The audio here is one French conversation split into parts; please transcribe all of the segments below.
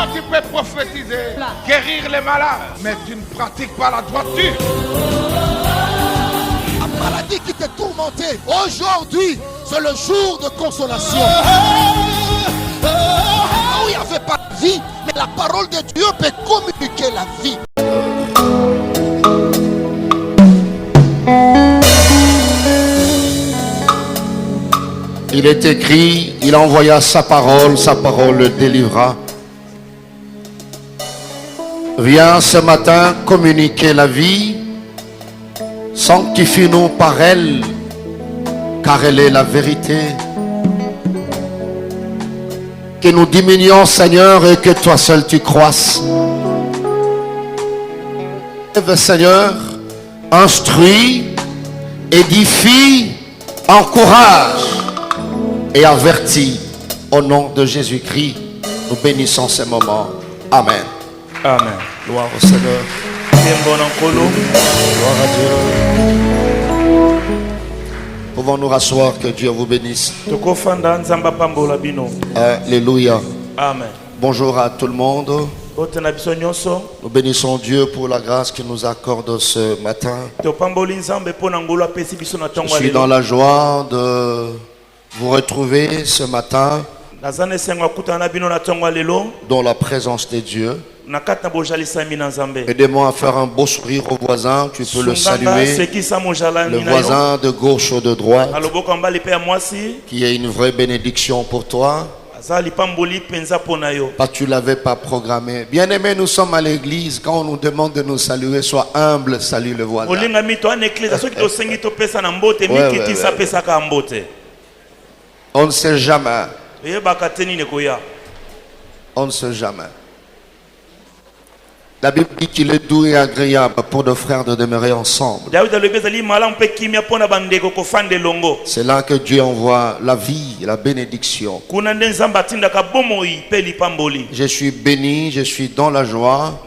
Toi, tu peux prophétiser, guérir les malades, mais tu ne pratiques pas la droiture. La maladie qui te tourmentait, aujourd'hui, c'est le jour de consolation. Où il n'y avait pas de vie, mais la parole de Dieu peut communiquer la vie. Il est écrit, il envoya sa parole le délivra. Viens ce matin communiquer la vie. Sanctifie-nous par elle, car elle est la vérité. Que nous diminuions, Seigneur, et que toi seul tu croisses. Seigneur, instruis, édifie, encourage et avertis. Au nom de Jésus-Christ, nous bénissons ces moments. Amen. Amen. Gloire au Seigneur. Gloire à Dieu. Pouvons-nous rasseoir, que Dieu vous bénisse. Alléluia. Amen. Bonjour à tout le monde. Nous bénissons Dieu pour la grâce qu'il nous accorde ce matin. Je suis dans la joie de vous retrouver ce matin dans la présence de Dieu. Aidez-moi à faire un beau sourire au voisin. Tu peux le saluer. Le voisin de gauche ou de droite. Qui est une vraie bénédiction pour toi. Parce que tu ne l'avais pas programmé. Bien aimé, nous sommes à l'église. Quand on nous demande de nous saluer, sois humble, salue le voisin. On ne sait jamais. On ne sait jamais. La Bible dit qu'il est doux et agréable pour deux frères de demeurer ensemble. C'est là que Dieu envoie la vie, la bénédiction. Je suis béni, je suis dans la joie.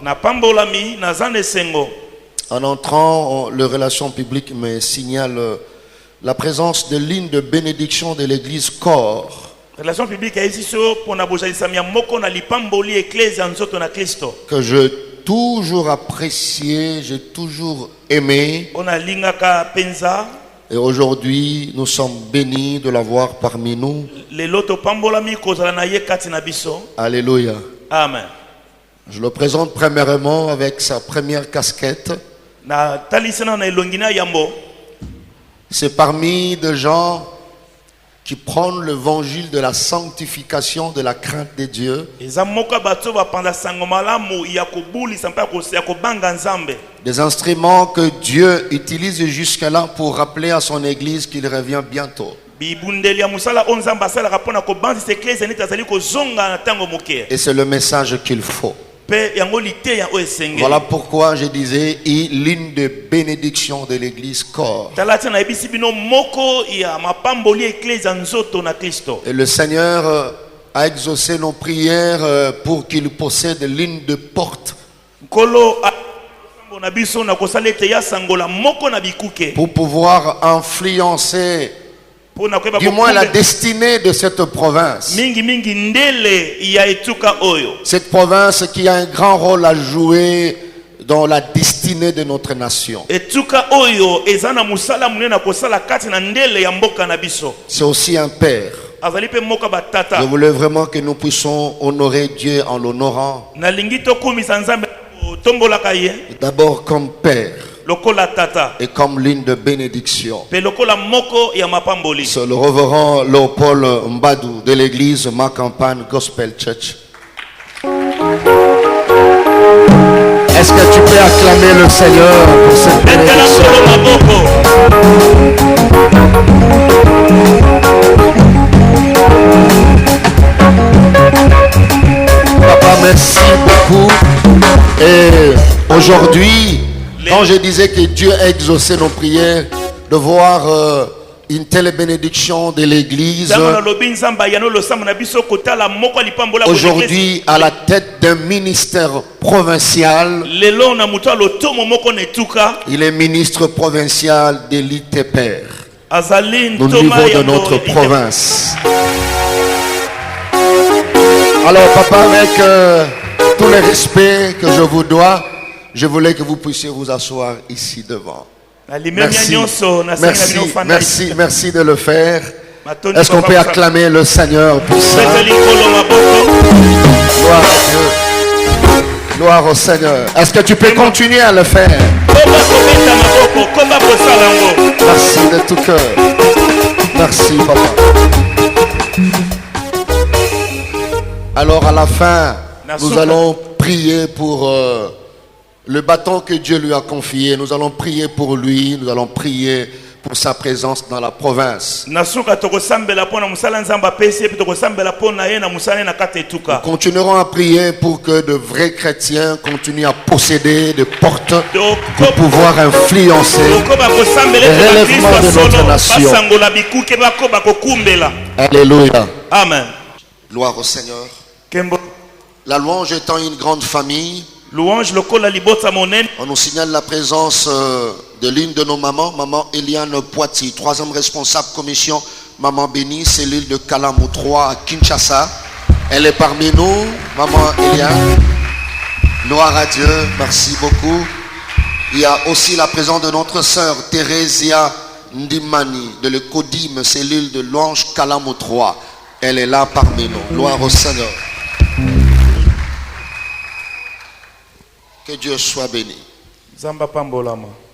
En entrant, les relations publiques me signalent la présence de lignes de bénédiction de l'église Corps. Relation publique que j'ai toujours apprécié, j'ai toujours aimé. Et aujourd'hui, nous sommes bénis de l'avoir parmi nous. Alléluia. Amen. Je le présente premièrement avec sa première casquette. C'est parmi des gens qui prennent l'évangile de la sanctification, de la crainte de Dieu. Des instruments que Dieu utilise jusque-là pour rappeler à son église qu'il revient bientôt. Et c'est le message qu'il faut. Voilà pourquoi je disais ligne de bénédiction de l'église Corps. Et le Seigneur a exaucé nos prières pour qu'il possède ligne de porte. Pour pouvoir influencer du moins la destinée de cette province. Cette province qui a un grand rôle à jouer dans la destinée de notre nation. C'est aussi un père. Je voulais vraiment que nous puissions honorer Dieu en l'honorant. D'abord comme père. Et comme ligne de bénédiction. C'est le révérend Léopold Mbadou de l'église Ma Campagne Gospel Church. Est-ce que tu peux acclamer le Seigneur pour cette bénédiction? Papa, merci beaucoup. Et aujourd'hui, quand je disais que Dieu a exaucé nos prières, de voir une telle bénédiction de l'église, aujourd'hui à la tête d'un ministère provincial, il est ministre provincial de l'ITPR, au niveau de notre province. Alors papa, avec avec tout le respect que je vous dois, je voulais que vous puissiez vous asseoir ici devant. Merci de le faire. Est-ce qu'on peut acclamer le Seigneur pour ça? Gloire à Dieu. Gloire au Seigneur. Est-ce que tu peux continuer à le faire? Merci de tout cœur. Merci, papa. Alors à la fin, nous allons prier pour le bâton que Dieu lui a confié. Nous allons prier pour lui. Nous allons prier pour sa présence dans la province. Nous continuerons à prier pour que de vrais chrétiens continuent à posséder des portes pour pouvoir influencer le relèvement de notre nation. Alléluia. Amen. Gloire au Seigneur. La louange étant une grande famille, on nous signale la présence de l'une de nos mamans, maman Eliane Poiti, 3e responsable commission, maman Béni, cellule de Kalamou 3 à Kinshasa. Elle est parmi nous, maman Eliane. Gloire à Dieu, merci beaucoup. Il y a aussi la présence de notre sœur Thérésia Ndimani de l'Ecodim, cellule de Lange Kalamou 3. Elle est là parmi nous. Gloire au Seigneur. Que Dieu soit béni.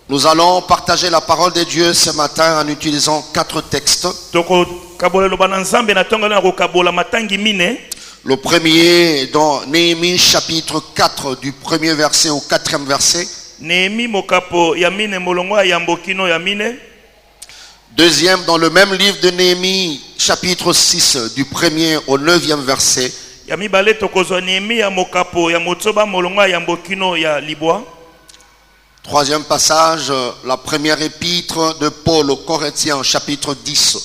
Nous allons partager la parole de Dieu ce matin en utilisant 4 textes. Le premier dans Néhémie chapitre 4 du 1er verset au 4e verset. Deuxième dans le même livre de Néhémie chapitre 6 du 1er au 9e verset. Troisième passage, la première épître de Paul aux Corinthiens, chapitre 10.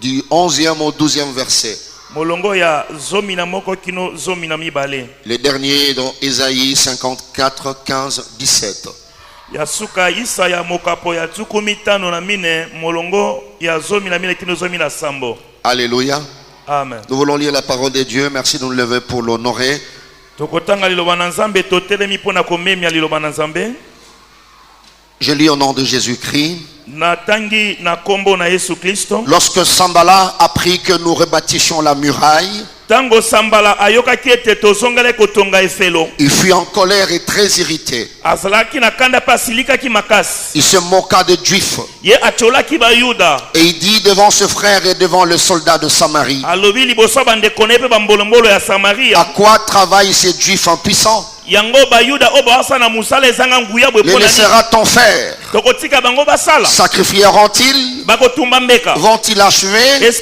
Du 11e au 12e verset. Le dernier dans Ésaïe 54, 15, 17. Alléluia. Amen. Nous voulons lire la parole de Dieu. Merci de nous lever pour l'honorer. Je lis au nom de Jésus-Christ. Lorsque Sambala apprit que nous rebâtissions la muraille, il fut en colère et très irrité. Il se moqua des Juifs. Et il dit devant ce frère et devant le soldat de Samarie: à quoi travaillent ces Juifs impuissants? Les laissera-t-on faire? Sacrifieront-ils? Vont-ils achever?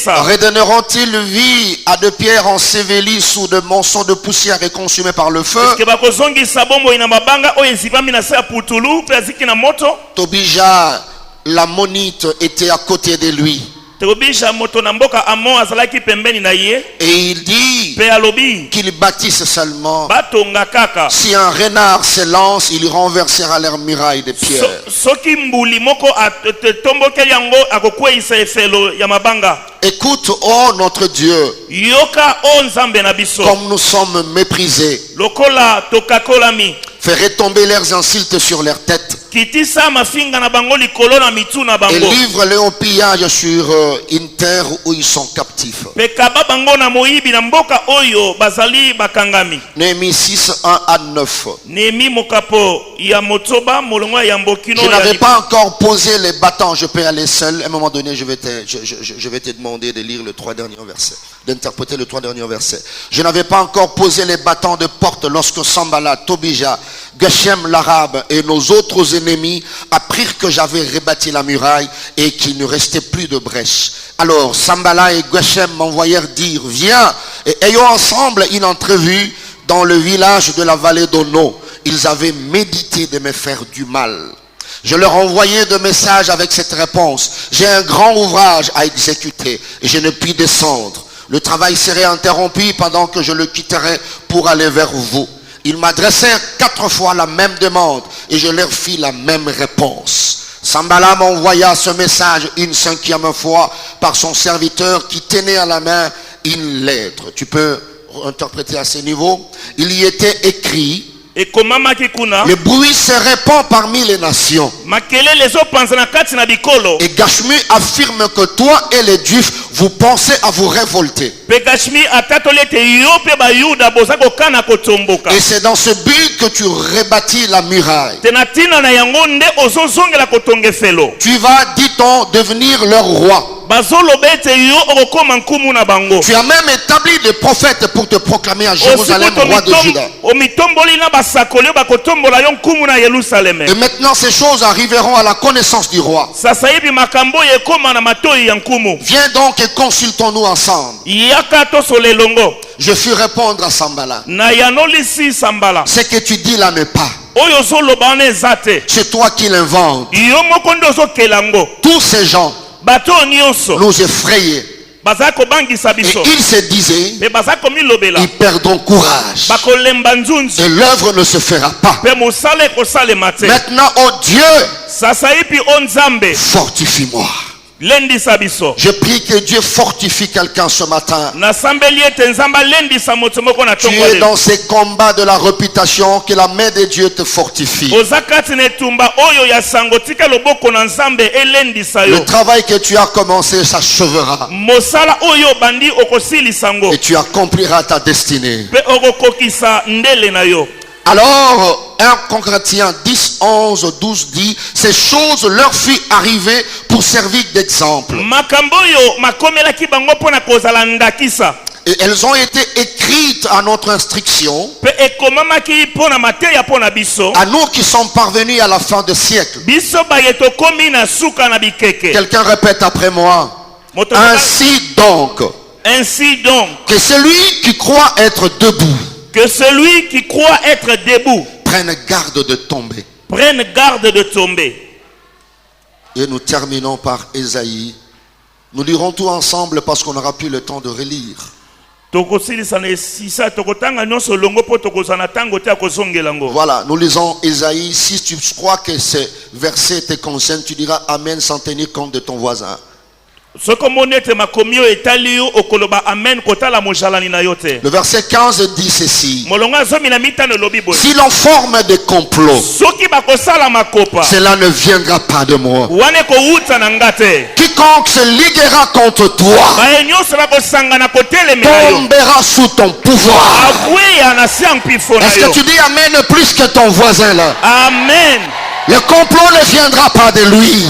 Redonneront-ils vie à de pierres ensevelies sous de monceaux de poussière et consumées par le feu? Tobija l'ammonite était à côté de lui. Et il dit qu'ils bâtissent seulement. Si un renard se lance, il renversera leur muraille de pierre. Écoute, oh notre Dieu, comme nous sommes méprisés. Fais retomber leurs insultes sur leurs têtes. Et livre-les au pillage sur une terre où ils sont captifs. Néhémie 6, 1 à 9. Je n'avais pas encore posé les bâtons. Je peux aller seul. À un moment donné, je vais te demander de lire le 3 derniers versets, d'interpréter le 3 derniers versets. Je n'avais pas encore posé les bâtons de porte lorsque Sambala, Tobija, Geshem l'arabe et nos autres ennemis apprirent que j'avais rebâti la muraille et qu'il ne restait plus de brèche. Alors Sambala et Geshem m'envoyèrent dire: viens et ayons ensemble une entrevue dans le village de la vallée d'Ono. Ils avaient médité de me faire du mal. Je leur envoyais de messages avec cette réponse: j'ai un grand ouvrage à exécuter et je ne puis descendre. Le travail serait interrompu pendant que je le quitterais pour aller vers vous. Ils m'adressèrent 4 fois la même demande et je leur fis la même réponse. Sanballat envoya ce message une 5e fois par son serviteur qui tenait à la main une lettre. Tu peux interpréter à ce niveau. Il y était écrit: le bruit se répand parmi les nations. Et Gashmi affirme que toi et les Juifs, vous pensez à vous révolter. Et c'est dans ce but que tu rebâtis la muraille. Tu vas, dit-on, devenir leur roi. Tu as même établi des prophètes pour te proclamer à Jérusalem roi de Juda. Et maintenant ces choses arriveront à la connaissance du roi. Viens donc et consultons-nous ensemble. Je fus répondre à Sanballat: ce que tu dis là n'est pas. C'est toi qui l'inventes. Tous ces gens nous effrayaient. Et ils se disaient: ils perdront courage et l'œuvre ne se fera pas. Maintenant, oh Dieu, fortifie-moi. Je prie que Dieu fortifie quelqu'un ce matin. Tu es dans ces combats de la réputation, que la main de Dieu te fortifie. Le travail que tu as commencé s'achèvera et tu accompliras ta destinée. Alors, 1 Corinthiens 10, 11, 12 dit: ces choses leur furent arrivées pour servir d'exemple. Et elles ont été écrites à notre instruction, à nous qui sommes parvenus à la fin du siècle. Quelqu'un répète après moi: ainsi donc, que celui qui croit être debout, que celui qui croit être debout prenne garde de tomber. Prenne garde de tomber. Et nous terminons par Ésaïe. Nous lirons tout ensemble parce qu'on n'aura plus le temps de relire. Voilà, nous lisons Ésaïe. Si tu crois que ces versets te concernent, tu diras Amen sans tenir compte de ton voisin. Le verset 15 dit ceci: si l'on forme des complots, cela ne viendra pas de moi. Quiconque se liguera contre toi tombera sous ton pouvoir. Est-ce que tu dis Amen plus que ton voisin là? Amen. Le complot ne viendra pas de lui.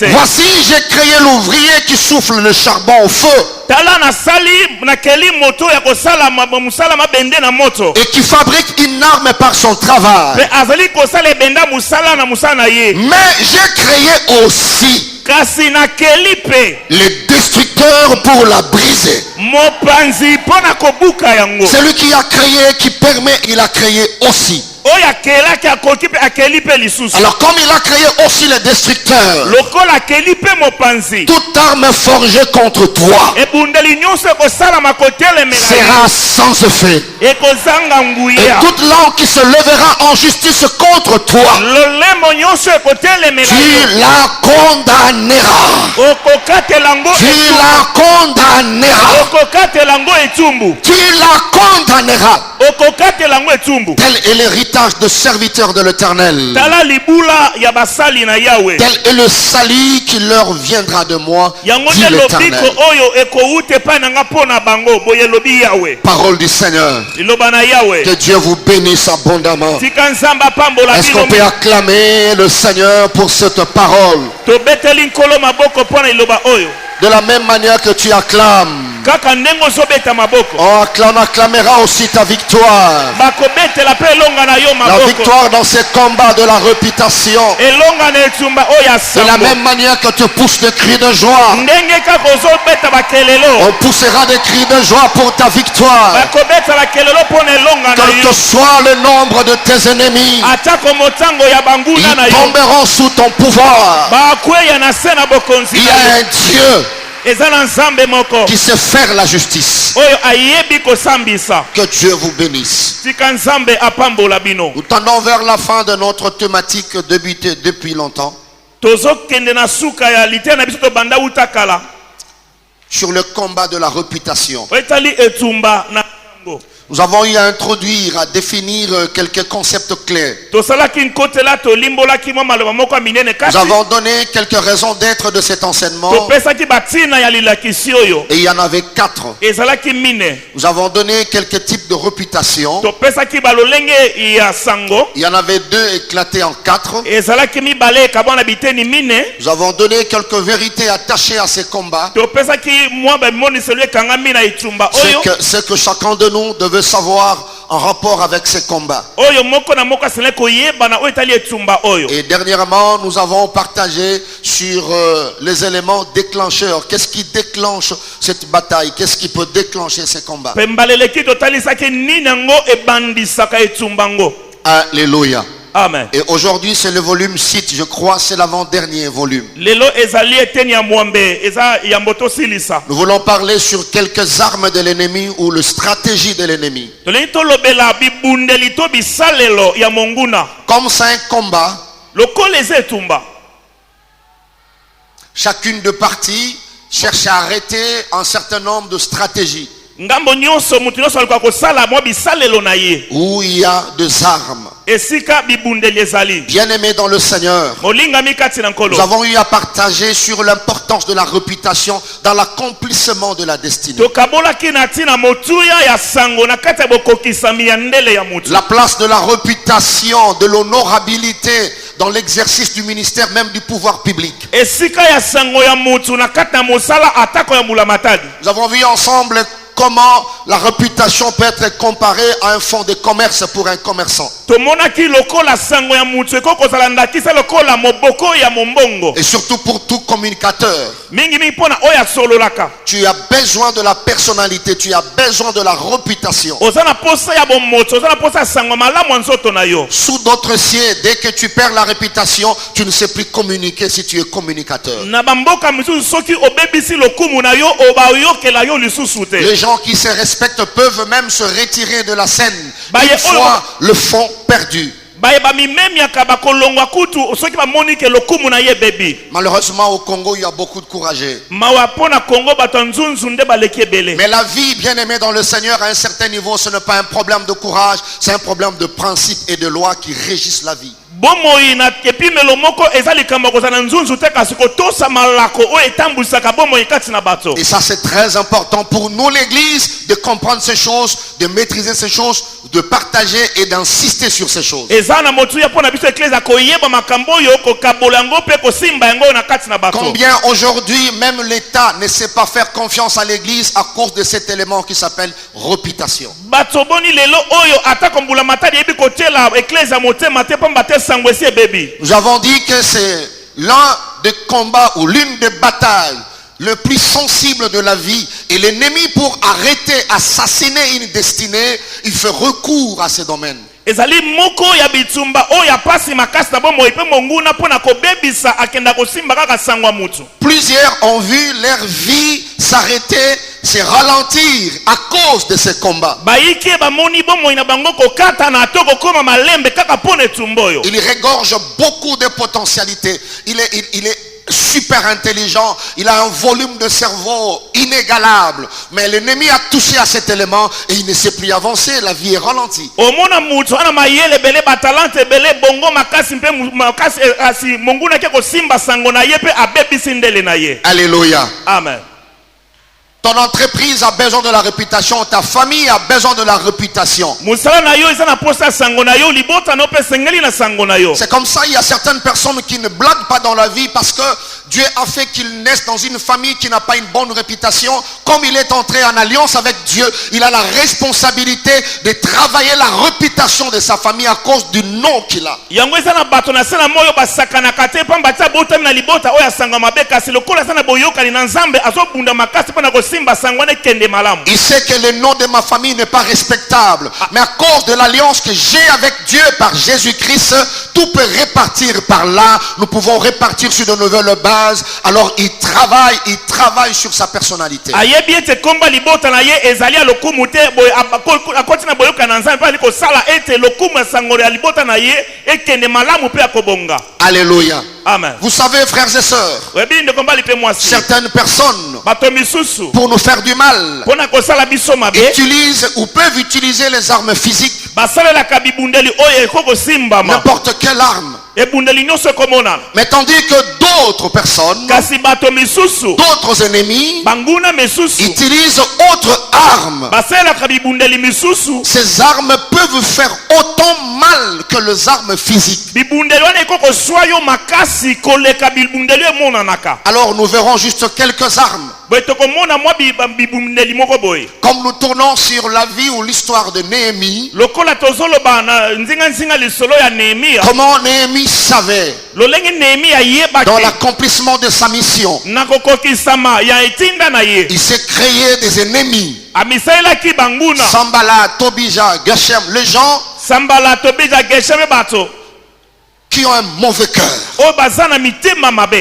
Voici, j'ai créé l'ouvrier qui souffle le charbon au feu et qui fabrique une arme par son travail. Mais j'ai créé aussi les destructeurs pour la briser. Celui qui a créé, qui permet, il a créé aussi. Alors comme il a créé aussi les destructeurs, toute arme forgée contre toi sera sans effet. Et toute langue qui se lèvera en justice contre toi, tu la condamneras. Tu la condamneras. Tu la condamneras. Tel est l'héritage de serviteurs de l'Éternel. Tel est le salut qui leur viendra de moi, dit l'Éternel. Parole du Seigneur. Que Dieu vous bénisse abondamment. Est-ce qu'on peut acclamer le Seigneur pour cette parole? De la même manière que tu acclames, on acclamera aussi ta victoire. La victoire dans ces combats de la réputation. De la même manière que tu pousses des cris de joie, on poussera des cris de joie pour ta victoire. Quel que soit le nombre de tes ennemis, ils tomberont sous ton pouvoir. Il y a un Dieu qui sait faire la justice. Que Dieu vous bénisse. Nous tendons vers la fin de notre thématique débutée depuis longtemps. Sur le combat de la réputation. Nous avons eu à introduire, à définir quelques concepts clairs. Nous avons donné quelques raisons d'être de cet enseignement. Et il y en avait 4. Nous avons donné quelques types de réputation. Il y en avait 2 éclatés en 4. Nous avons donné quelques vérités attachées à ces combats. C'est que chacun de nous devait savoir en rapport avec ces combats. Et dernièrement, nous avons partagé sur les éléments déclencheurs. Qu'est-ce qui déclenche cette bataille? Qu'est-ce qui peut déclencher ces combats? Alléluia. Amen. Et aujourd'hui, c'est le volume 6, je crois, c'est l'avant-dernier volume. Nous voulons parler sur quelques armes de l'ennemi ou la stratégie de l'ennemi. Comme c'est un combat, chacune de parties cherche à arrêter un certain nombre de stratégies. Où il y a des armes. Bien-aimés dans le Seigneur, nous avons eu à partager sur l'importance de la réputation dans l'accomplissement de la destinée. La place de la réputation, de l'honorabilité dans l'exercice du ministère, même du pouvoir public. Nous avons vu ensemble comment la réputation peut être comparée à un fonds de commerce pour un commerçant. Et surtout pour tout communicateur. Tu as besoin de la personnalité, tu as besoin de la réputation. Sous d'autres cieux, dès que tu perds la réputation, tu ne sais plus communiquer si tu es communicateur. Les gens qui se respectent peuvent même se retirer de la scène une fois le fond perdu. Malheureusement au Congo il y a beaucoup de courageux. Mais la vie, bien aimée dans le Seigneur, à un certain niveau, ce n'est pas un problème de courage, c'est un problème de principes et de lois qui régissent la vie. Et ça c'est très important pour nous l'église de comprendre ces choses, de maîtriser ces choses, de partager et d'insister sur ces choses. Combien aujourd'hui même l'État ne sait pas faire confiance à l'église à cause de cet élément qui s'appelle réputation. Nous avons dit que c'est l'un des combats ou l'une des batailles le plus sensible de la vie. Et l'ennemi, pour arrêter, assassiner une destinée, il fait recours à ces domaines. Plusieurs ont vu leur vie s'arrêter, se ralentir à cause de ces combats. Il regorge beaucoup de potentialités. Il est super intelligent, il a un volume de cerveau inégalable, mais l'ennemi a touché à cet élément et il ne sait plus avancer, la vie est ralentie. Alléluia. Amen. Ton entreprise a besoin de la réputation, ta famille a besoin de la réputation. C'est comme ça, il y a certaines personnes qui ne blaguent pas dans la vie parce que Dieu a fait qu'ils naissent dans une famille qui n'a pas une bonne réputation. Comme il est entré en alliance avec Dieu, il a la responsabilité de travailler la réputation de sa famille à cause du nom qu'il a. Il sait que le nom de ma famille n'est pas respectable, mais à cause de l'alliance que j'ai avec Dieu par Jésus-Christ, tout peut repartir par là. Nous pouvons repartir sur de nouvelles bases base, alors il travaille sur sa personnalité. Alléluia. Amen. Vous savez, frères et sœurs, certaines personnes, pour nous faire du mal, utilisent ou peuvent utiliser les armes physiques. N'importe quelle arme. Mais tandis que d'autres personnes, d'autres ennemis, utilisent autres armes. Ces armes peuvent faire autant mal que les armes physiques. Alors nous verrons juste quelques armes. Comme nous tournons sur la vie ou l'histoire de Néhémie, comment Néhémie savait dans l'accomplissement de sa mission, il s'est créé des ennemis. Sanballat, Tobija, Geshem, les gens qui ont un mauvais cœur. Vous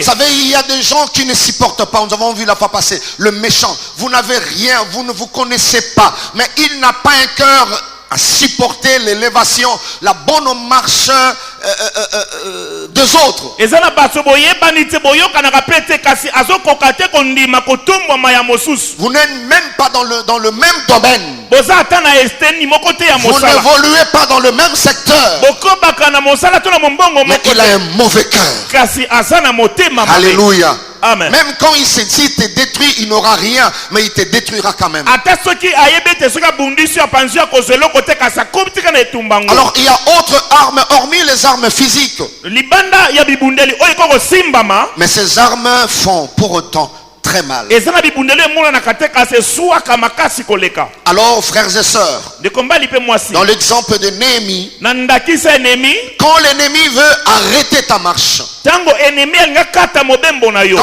savez, il y a des gens qui ne supportent pas. Nous avons vu la fois passée le méchant. Vous n'avez rien, vous ne vous connaissez pas, mais il n'a pas un cœur à supporter l'élévation, la bonne marche des autres. Vous n'êtes même pas dans le même domaine. Vous n'évoluez pas dans le même secteur. Mais il a un mauvais cœur. Alléluia. Amen. Même quand il te détruit, il n'aura rien, mais il te détruira quand même. Alors il y a autres armes hormis les armes physiques. Mais ces armes font pour autant très mal. Alors frères et sœurs, dans l'exemple de Néhémie, quand l'ennemi veut arrêter ta marche, quand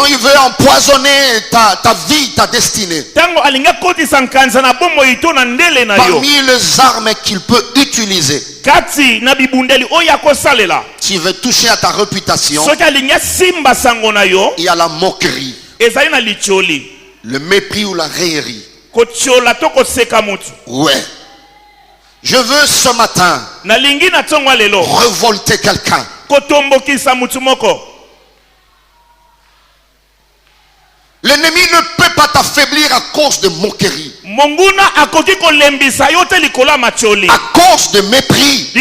il veut empoisonner ta vie, ta destinée, parmi les armes qu'il peut utiliser, s'il veut toucher à ta réputation, il y a la moquerie, le mépris ou la raillerie. Ouais. Je veux ce matin révolter quelqu'un. L'ennemi ne peut pas t'affaiblir à cause de moquerie, à cause de mépris.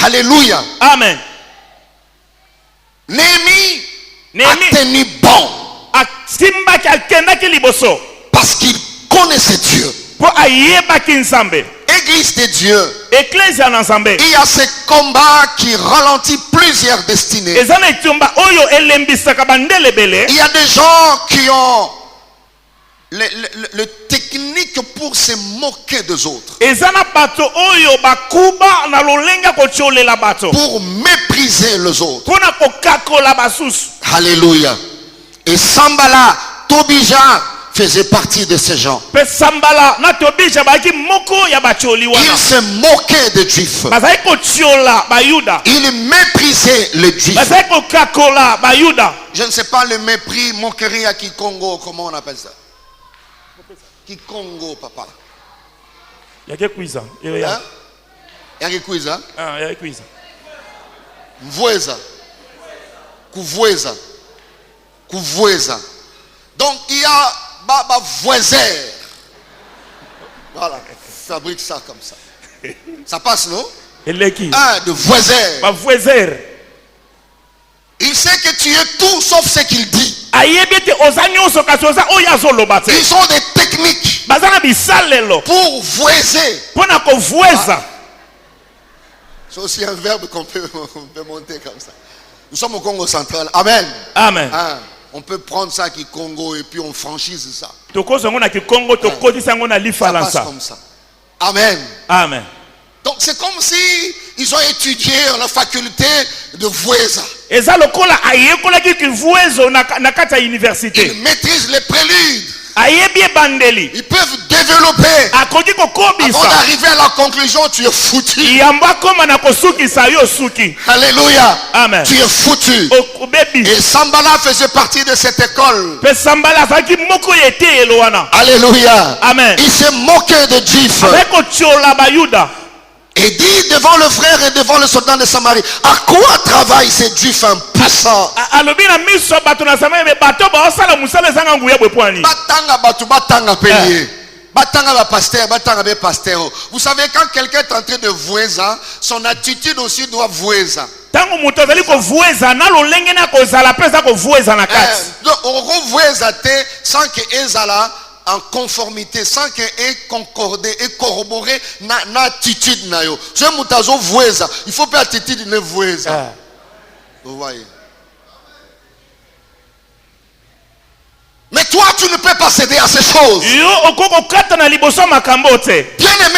Alléluia. Amen. Néhémie a tenu bon parce qu'il connaissait Dieu. Église de Dieu, il y a ce combat qui ralentit plusieurs destinées. Il y a des gens qui ont le technique pour se moquer des autres, pour mépriser les autres. Alléluia. Et Sanballat, Tobija faisait partie de ces gens. Il se moquait des Juifs. Il méprisait les Juifs. Je ne sais pas le mépris, moquerie à Kikongo, comment on appelle ça? Kikongo, papa. Il y a Kwiza. Il y a Kwiza. Ah, il y a Kwiza. Mvweza. Kuvweza. Kuvweza. Donc il y a Baba voisin. Voilà, fabrique ça comme ça. Ça passe, non? De voisin. Il sait que tu es tout sauf ce qu'il dit. Ils ont des techniques pour voiser. C'est aussi un verbe qu'on peut monter comme ça. Nous sommes au Congo central. Amen. Amen. On peut prendre ça qui Congo et puis on franchise ça. Ça passe comme ça. Amen. Amen. Donc c'est comme si ils ont étudié la faculté de Voisa. Ils maîtrisent les préludes. Ils peuvent développer. Avant d'arriver à la conclusion, tu es foutu. Alléluia. Amen. Tu es foutu. Et Sambala faisait partie de cette école. Alléluia. Amen. Il s'est moqué de Jif. Et dit devant le frère et devant le soldat de Samarie, à quoi travaille ce Juif impuissant? Vous savez, quand quelqu'un est en train de vouer ça, son attitude aussi doit vouer ça. Donc on vouer ça sans que Ezala en conformité, sans qu'il ait concordé et corroboré na attitude na yo. Je mutazo vouer ça. Il faut pas attitude ne vouer ça. Vous voyez. Mais toi, tu ne peux pas céder à ces choses. Bien-aimés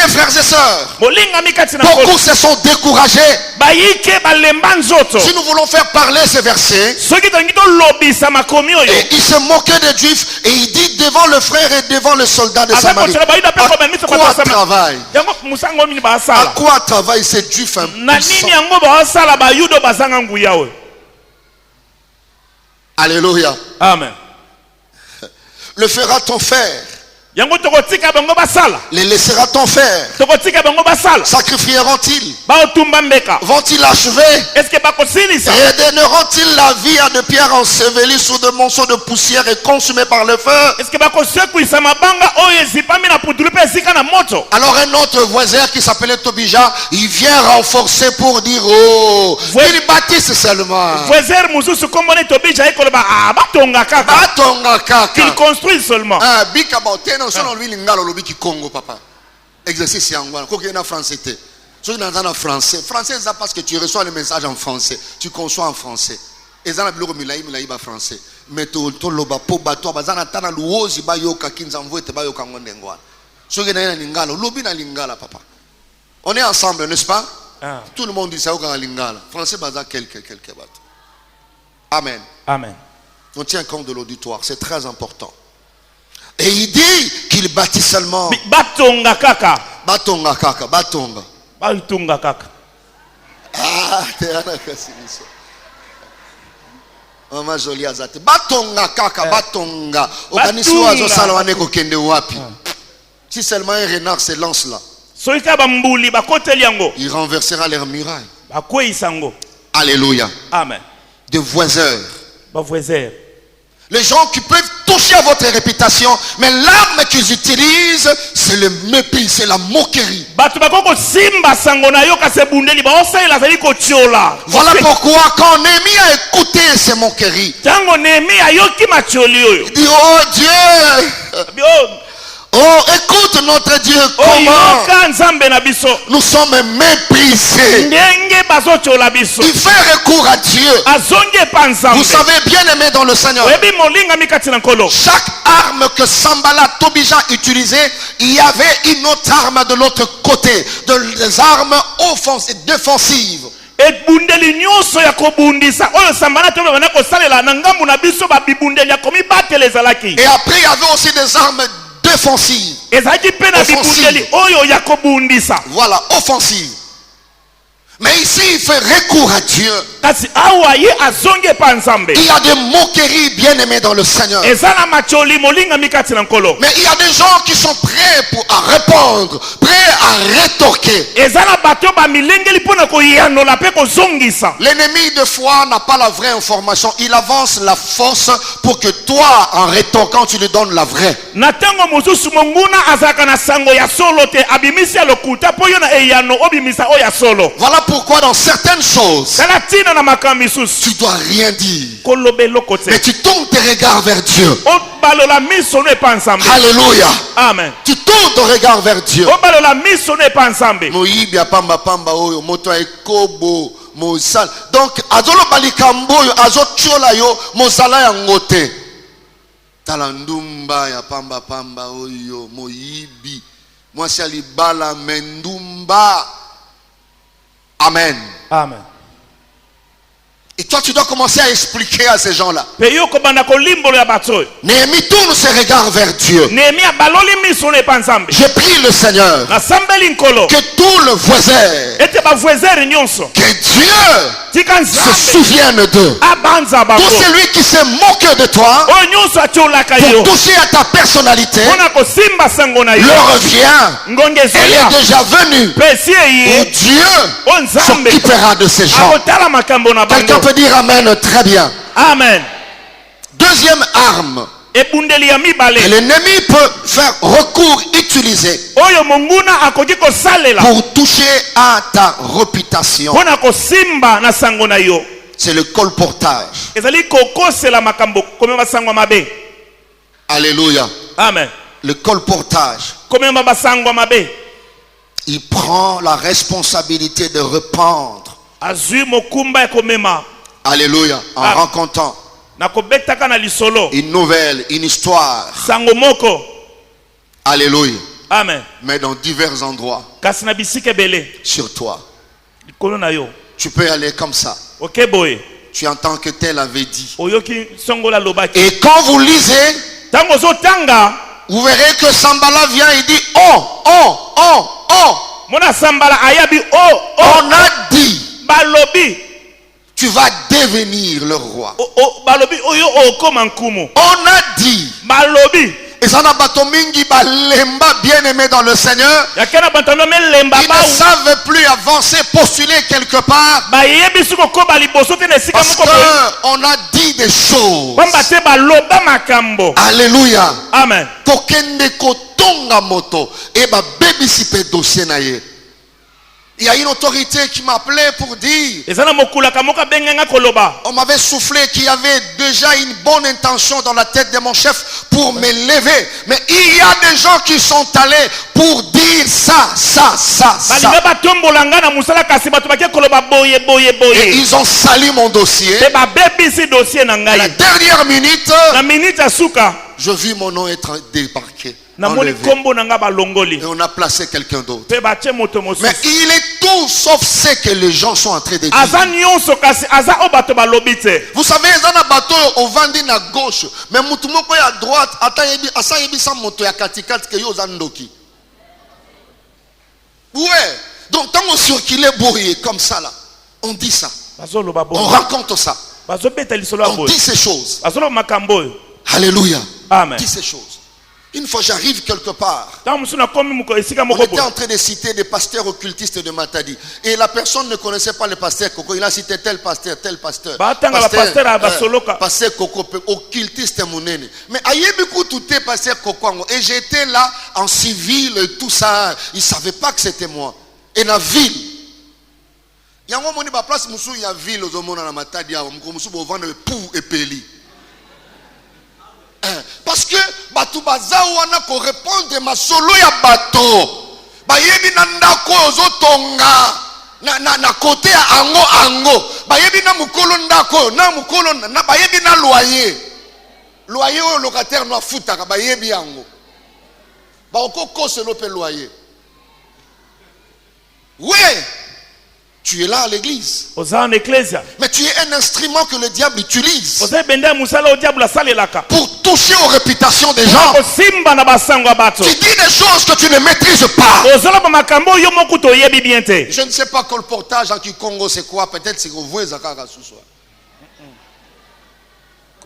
frères et sœurs, beaucoup se sont découragés. Si nous voulons faire parler ces versets, et il se moquait des Juifs et il dit devant le frère et devant le soldat de Samarie, à quoi travaille? À quoi travaille ces Juifs impuissants? Alléluia. Amen. Le fera-t-on faire? Les laissera-t-on faire? Sacrifieront-ils? Vont-ils achever? Redonneront-ils la vie à de pierres ensevelies sous de monceaux de poussière et consumées par le feu? Alors un autre voisin qui s'appelait Tobija, il vient renforcer pour dire, oh, ils bâtissent seulement. Qu'ils construisent seulement. Non, lui lingalo lobi ki Congo papa. Exercice yangwana. Ko na français te. So na en français. Français ça parce que tu reçois le message en français. Tu conçois en français. Et ça na biloko milai ba français. Mais to loba po bato bazana tana luozi ba yoka kinzamvo te ba yoka ngonde ngwana. So na lingalo lobi na lingala papa. On est ensemble, n'est-ce pas? Ah. Tout le monde dit ça au lingala. Français baza quelques bato. Amen. Amen. On tient compte de l'auditoire, c'est très important. Et il dit qu'il bâtit seulement. Batonga kaka. Batonga kaka. Batonga. Batonga kaka. Ah, t'es un cassiniso. Maman jolie azate. Batonga kaka. Batonga. Organisation azo salwane ko kende wapi. Si seulement un renard se lance là, il renversera leurs murailles. Alléluia. Amen. De voiseurs. Voisins. Les gens qui peuvent toucher à votre réputation, mais l'arme qu'ils utilisent, c'est le mépris, c'est la moquerie. Voilà pourquoi quand Néhémie a écouté ces moqueries, il dit, oh Dieu, oh, écoute notre Dieu, comment nous sommes méprisés. Il fait recours à Dieu. Vous savez, bien aimé dans le Seigneur, chaque arme que Sambala Tobija utilisait, il y avait une autre arme de l'autre côté, des armes offensives, défensives. Et après il y avait aussi des armes défensive. Voilà, offensive. Mais ici, il fait recours à Dieu. Il y a des moqueries bien aimées dans le Seigneur. Mais il y a des gens qui sont prêts à répondre, prêts à rétorquer. L'ennemi de foi n'a pas la vraie information. Il avance la force pour que toi, en rétorquant, tu lui donnes la vraie. Voilà pourquoi dans certaines choses, tu dois rien dire. Mais tu tournes tes regards vers Dieu. Alléluia. Amen. Tu tournes ton regard vers Dieu. Donc, azolo balikambo azotchola yo mozala yangote. Talandumba ya pamba pamba oyo moyibi. Mwasi alibala mendumba. Amen. Amen. Et toi, tu dois commencer à expliquer à ces gens-là. Néhémie tourne ses regards vers Dieu. Je prie le Seigneur que tout le voisin, que Dieu se souvienne d'eux. Tout celui qui se moque de toi pour toucher à ta personnalité le revient. Elle est déjà venue. Et Dieu s'occupera de ces gens. Quelqu'un peut dire Amen très bien. Amen. Deuxième arme que l'ennemi peut faire recours, utiliser pour toucher à ta réputation, c'est le colportage. Alléluia. Amen. Le colportage. Il prend la responsabilité de répandre. Alléluia. En racontant une nouvelle, une histoire. Alléluia. Amen. Mais dans divers endroits. Sur toi. Tu peux aller comme ça. Tu entends que tel avait dit. Et quand vous lisez, vous verrez que Sambala vient et dit on a dit. Tu vas devenir le roi. On a dit. Et ça n'a pas mingi balemba bien aimé dans le Seigneur. Ils ne savent plus avancer, postuler quelque part. Parce qu'on a dit des choses. Alléluia. Amen. Il y a une autorité qui m'appelait pour dire, on m'avait soufflé qu'il y avait déjà une bonne intention dans la tête de mon chef pour me lever. Mais il y a des gens qui sont allés pour dire ça. Et ils ont sali mon dossier. À la dernière minute, je vis mon nom être débarqué. Et on a placé quelqu'un d'autre. Mais il est tout sauf ce que les gens sont en train de dire. Vous savez, il y a un bateau au Vandi à gauche, mais Moutoumoko est à droite. Ouais. Donc, quand on circule bourrier comme ça, là, on dit ça. On raconte ça. On dit ces choses. Alléluia. Amen. On dit ces choses. Une fois j'arrive quelque part, on était en train de citer des pasteurs occultistes de Matadi. Et la personne ne connaissait pas le pasteur Koko. Il a cité tel pasteur. Pasteur Koko, occultiste Mounene. Mais Ayebikou tout est pasteur Koko. Et j'étais là en civil et tout ça. Ils ne savaient pas que c'était moi. Et dans la ville. Il y a un moment où il y a place il y a ville aux hommes dans Matadi. Il y a un moment où il y a pou et peli. Parce que batu bazao wana ko répondre ma solo ya bato ba yebi na ndako ozotonga na côté ango ba yebi na mukolo ndako na mukolo na ba yebi na loyer au locataire no futa ba yebi ango ba okoko selo pe loyer. Ouais. Tu es là à l'église. Mais tu es un instrument que le diable utilise pour toucher aux réputations des gens. Tu dis des choses que tu ne maîtrises pas. Je ne sais pas quel portage en Congo c'est quoi. Peut-être c'est que vous voyez Zakara ce soir.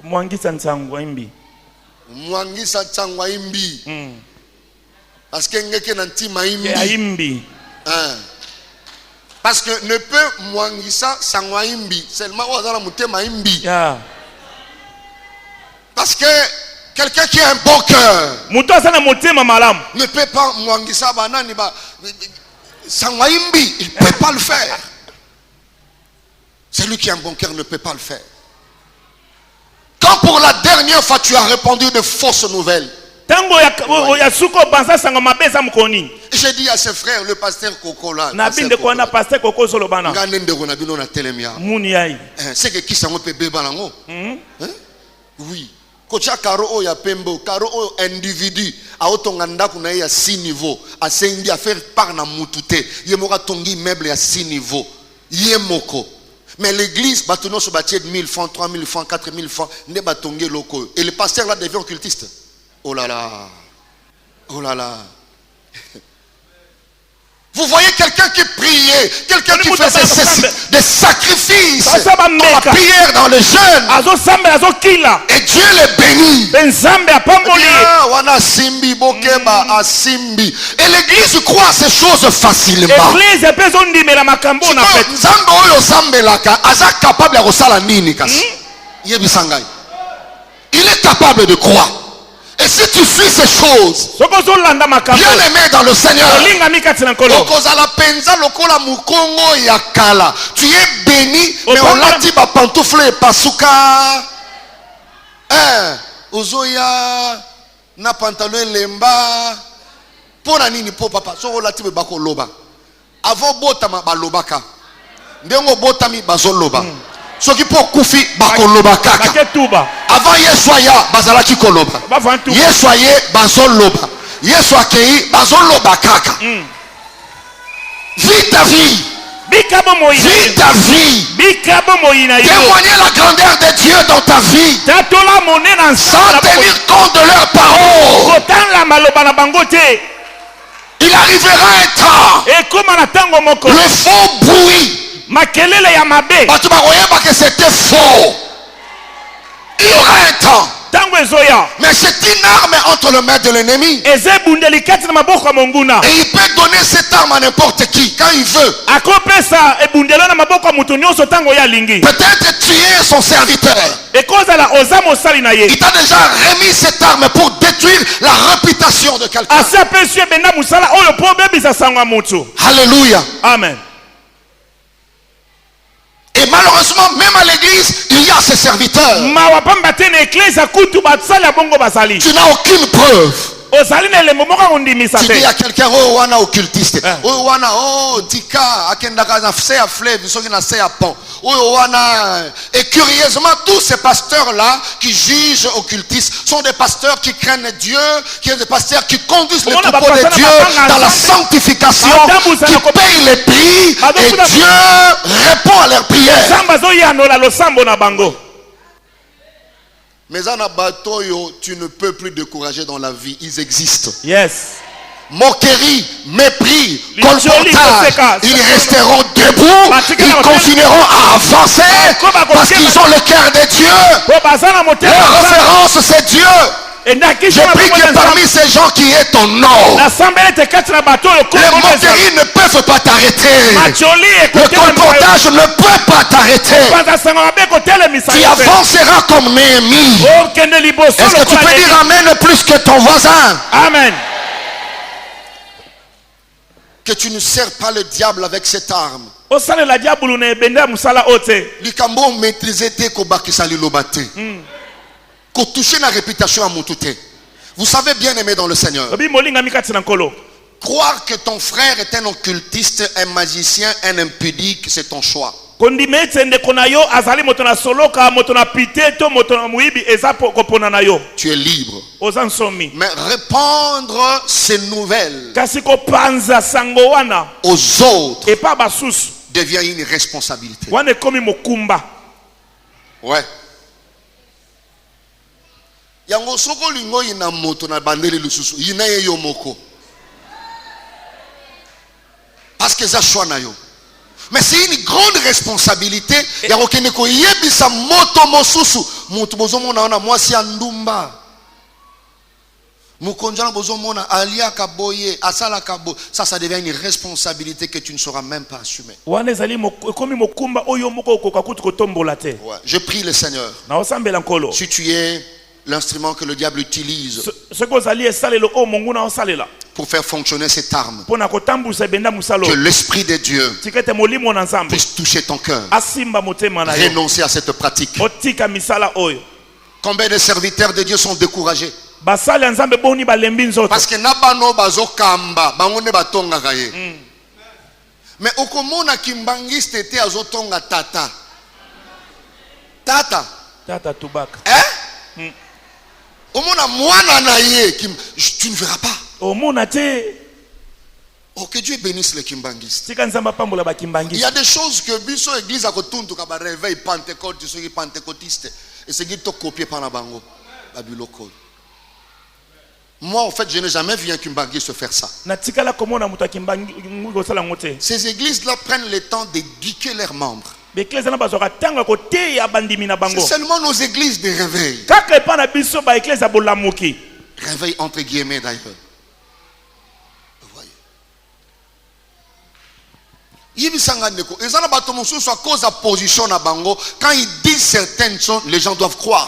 Mwangisa Tsangwa Imbi. Parce que ngeke nanti maimbi. Parce que ne peut mwangisa sangwaimbi seulement ozala mutema imbi. Parce que quelqu'un qui a un bon cœur ne peut pas mwangisa banani ba sangwaimbi, il ne peut pas le faire. Celui qui a un bon cœur ne peut pas le faire. Quand pour la dernière fois tu as répandu de fausses nouvelles, j'ai dit à ses frères, le pasteur Koko là, c'est que qui s'en peut bébé lango. Oui. Kocha karo ya pembo, karo individu, a otonganda kuna ya 6 niveaux, a sengi a faire par na mutute, yemoka tongi meuble à 6 niveaux, yemoko. Mais l'église, bâtiment sur bâti de 1000 francs, 3000 francs, 4000 francs, n'est pas tombé loco. Et le pasteur là devient occultiste. Oh là là. Oh là là. Vous voyez quelqu'un qui priait, quelqu'un qui faisait des sacrifices dans la prière, dans le jeûne. Et Dieu les bénit. Et l'église croit ces choses facilement. Il est capable de croire. Et si tu suis ces choses, bien aimé dans le Seigneur, tu es béni, mais on l'a dit, pantoufle et pasuka. Ozoya, na pantalon lemba. Pour la nini, pour papa, so la tibe bako loba. Avant botama balobaka. Ndengo botami bazoloba. Ce qui pour koufi bakoloba kaka. Avant Yeswaya bazalaki koloba. Yeswaye bazoloba. Yeswakei bazoloba kaka. Vis ta vie. Vis ta vie. Témoignez la grandeur de Dieu dans ta vie. Sans tenir compte de leurs paroles. Il arrivera un temps. Le faux bruit. Que c'était faux. Il y aura un temps. Mais c'est une arme entre les mains de l'ennemi. Et il peut donner cette arme à n'importe qui quand il veut. Peut-être tu es son serviteur. Il t'a déjà remis cette arme pour détruire la réputation de quelqu'un. Alléluia. Amen. Et malheureusement, même à l'église, il y a ces serviteurs. Tu n'as aucune preuve. Tu dis à quelqu'un, oh, wana occultiste. Oh, wana, oh, tika, akendaka na se a fleuve, bisoki na se a pont. Oh, wana. Et curieusement, tous ces pasteurs-là qui jugent occultistes sont des pasteurs qui craignent Dieu, qui sont des pasteurs qui conduisent le troupeau de Dieu dans la sanctification, qui payent les prix, et Dieu répond à leurs prières. Mais en abatoyo, tu ne peux plus décourager dans la vie. Ils existent. Yes. Moquerie, mépris, colportage, ils resteront debout, ils continueront à avancer parce qu'ils ont le cœur de Dieu. Leur référence, c'est Dieu. Je prie que parmi ces gens qui est ton nom, les moqueries ne peuvent pas t'arrêter. Le colportage ne peut pas t'arrêter. Tu avanceras comme Néhémie. Est-ce que tu peux dire Amen plus que ton voisin? Amen. Que tu ne sers pas le diable avec cette arme. Likambo maîtriser te kobakisa lilobate. Toucher la réputation à mon touté. Vous savez, bien aimé dans le Seigneur, croire que ton frère est un occultiste, un magicien, un impudique, c'est ton choix. Tu es libre. Mais répandre ces nouvelles aux autres devient une responsabilité. Ouais. Yango soko lingo ina moto na bandeli lususu ina yo moko parce que ça choix na yo. Mais c'est une grande responsabilité. Yango kene ko yebisa moto mosusu moto bozomona ona mwasi ya ndumba mukonjana bozomona alia kaboye asala kabo. Ça devient une responsabilité que tu ne sauras même pas assumer. Ouais. Je prie le Seigneur. Si tu es l'instrument que le diable utilise pour faire fonctionner cette arme, que l'Esprit de Dieu puisse toucher ton cœur, renoncer à cette pratique. Combien de serviteurs de Dieu sont découragés parce que nabano bazokamba bangone batonga kaye. Mais okomona kimbangiste te azotonga tata tubaka. Omona mwana na ye tu ne verras pas. Oh, que Dieu bénisse les kimbangistes. Il y a des choses que Biso Église a kotundu ka ba réveil Pentecôte, ceux qui pentecôtistes et c'est qui to copié par la bango babiloko. Moi en fait, je n'ai jamais vu un kimbangiste faire ça. Ces églises là prennent le temps d'éduquer leurs membres. C'est seulement nos églises de réveil. Réveil entre guillemets d'ailleurs. Quand ils disent certaines choses, les gens doivent croire.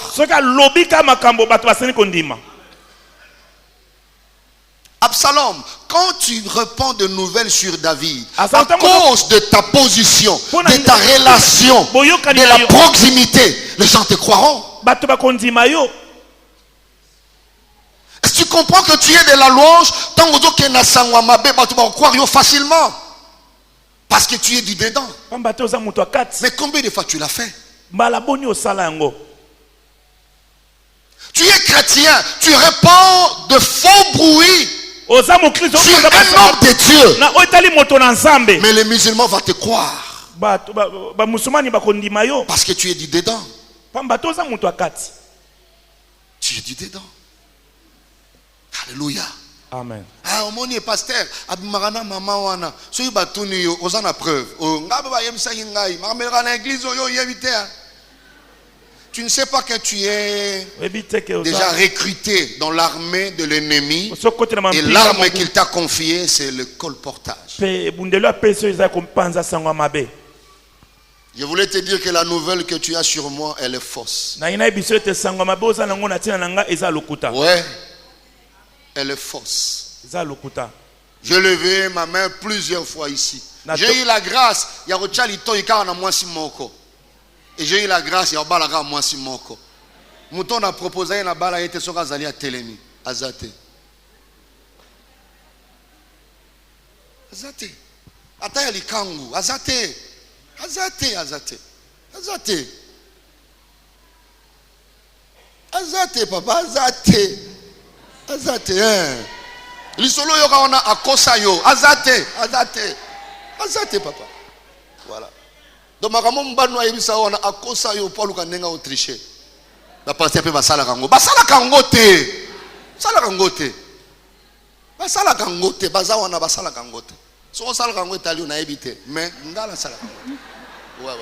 Absalom, quand tu répands de nouvelles sur David, à cause de ta position, de ta relation, de la proximité, les gens te croiront. Est-ce que tu comprends que tu es de la louange? Tant que tu es croire facilement. Parce que tu es du dedans. Mais combien de fois tu l'as fait? Tu es chrétien, tu répands de faux bruits sur un homme de Dieu. Mais les musulmans vont te croire. Parce que tu es du dedans. Tu es du dedans. Alléluia. Amen. Ah, au monde pasteur, abimarana mama wana. Soyi batuni yo, ozana preuve. Oh, ngabe ba yemisa ngai. Makamela église yo yevite. Tu ne sais pas que tu es déjà recruté dans l'armée de l'ennemi. Et l'arme qu'il t'a confiée, c'est le colportage. Je voulais te dire que la nouvelle que tu as sur moi, elle est fausse. Ouais. Elle est fausse. J'ai levé ma main plusieurs fois ici. J'ai eu la grâce. Et j'ai eu la grâce. Mouton a proposé une balle à été sur Azali à Télémi. Azate. Azate. Ataya Kangu. Azate. Azate. Azate. Azate. Azate, papa. Azate. Azate, hein. L'isolo yoka on a akosa yo. Azate, azate. Azate, papa. Voilà. Donc makambo mbano ayebisa on a akosa yo Paul kanenga autricher. La pasteur pe basala kango. Basala kango te. Basala kango te. Basala kango te. Baza wana basala kango te. So sala kango etali on a évité. Mais ngala sala kango. Ouais.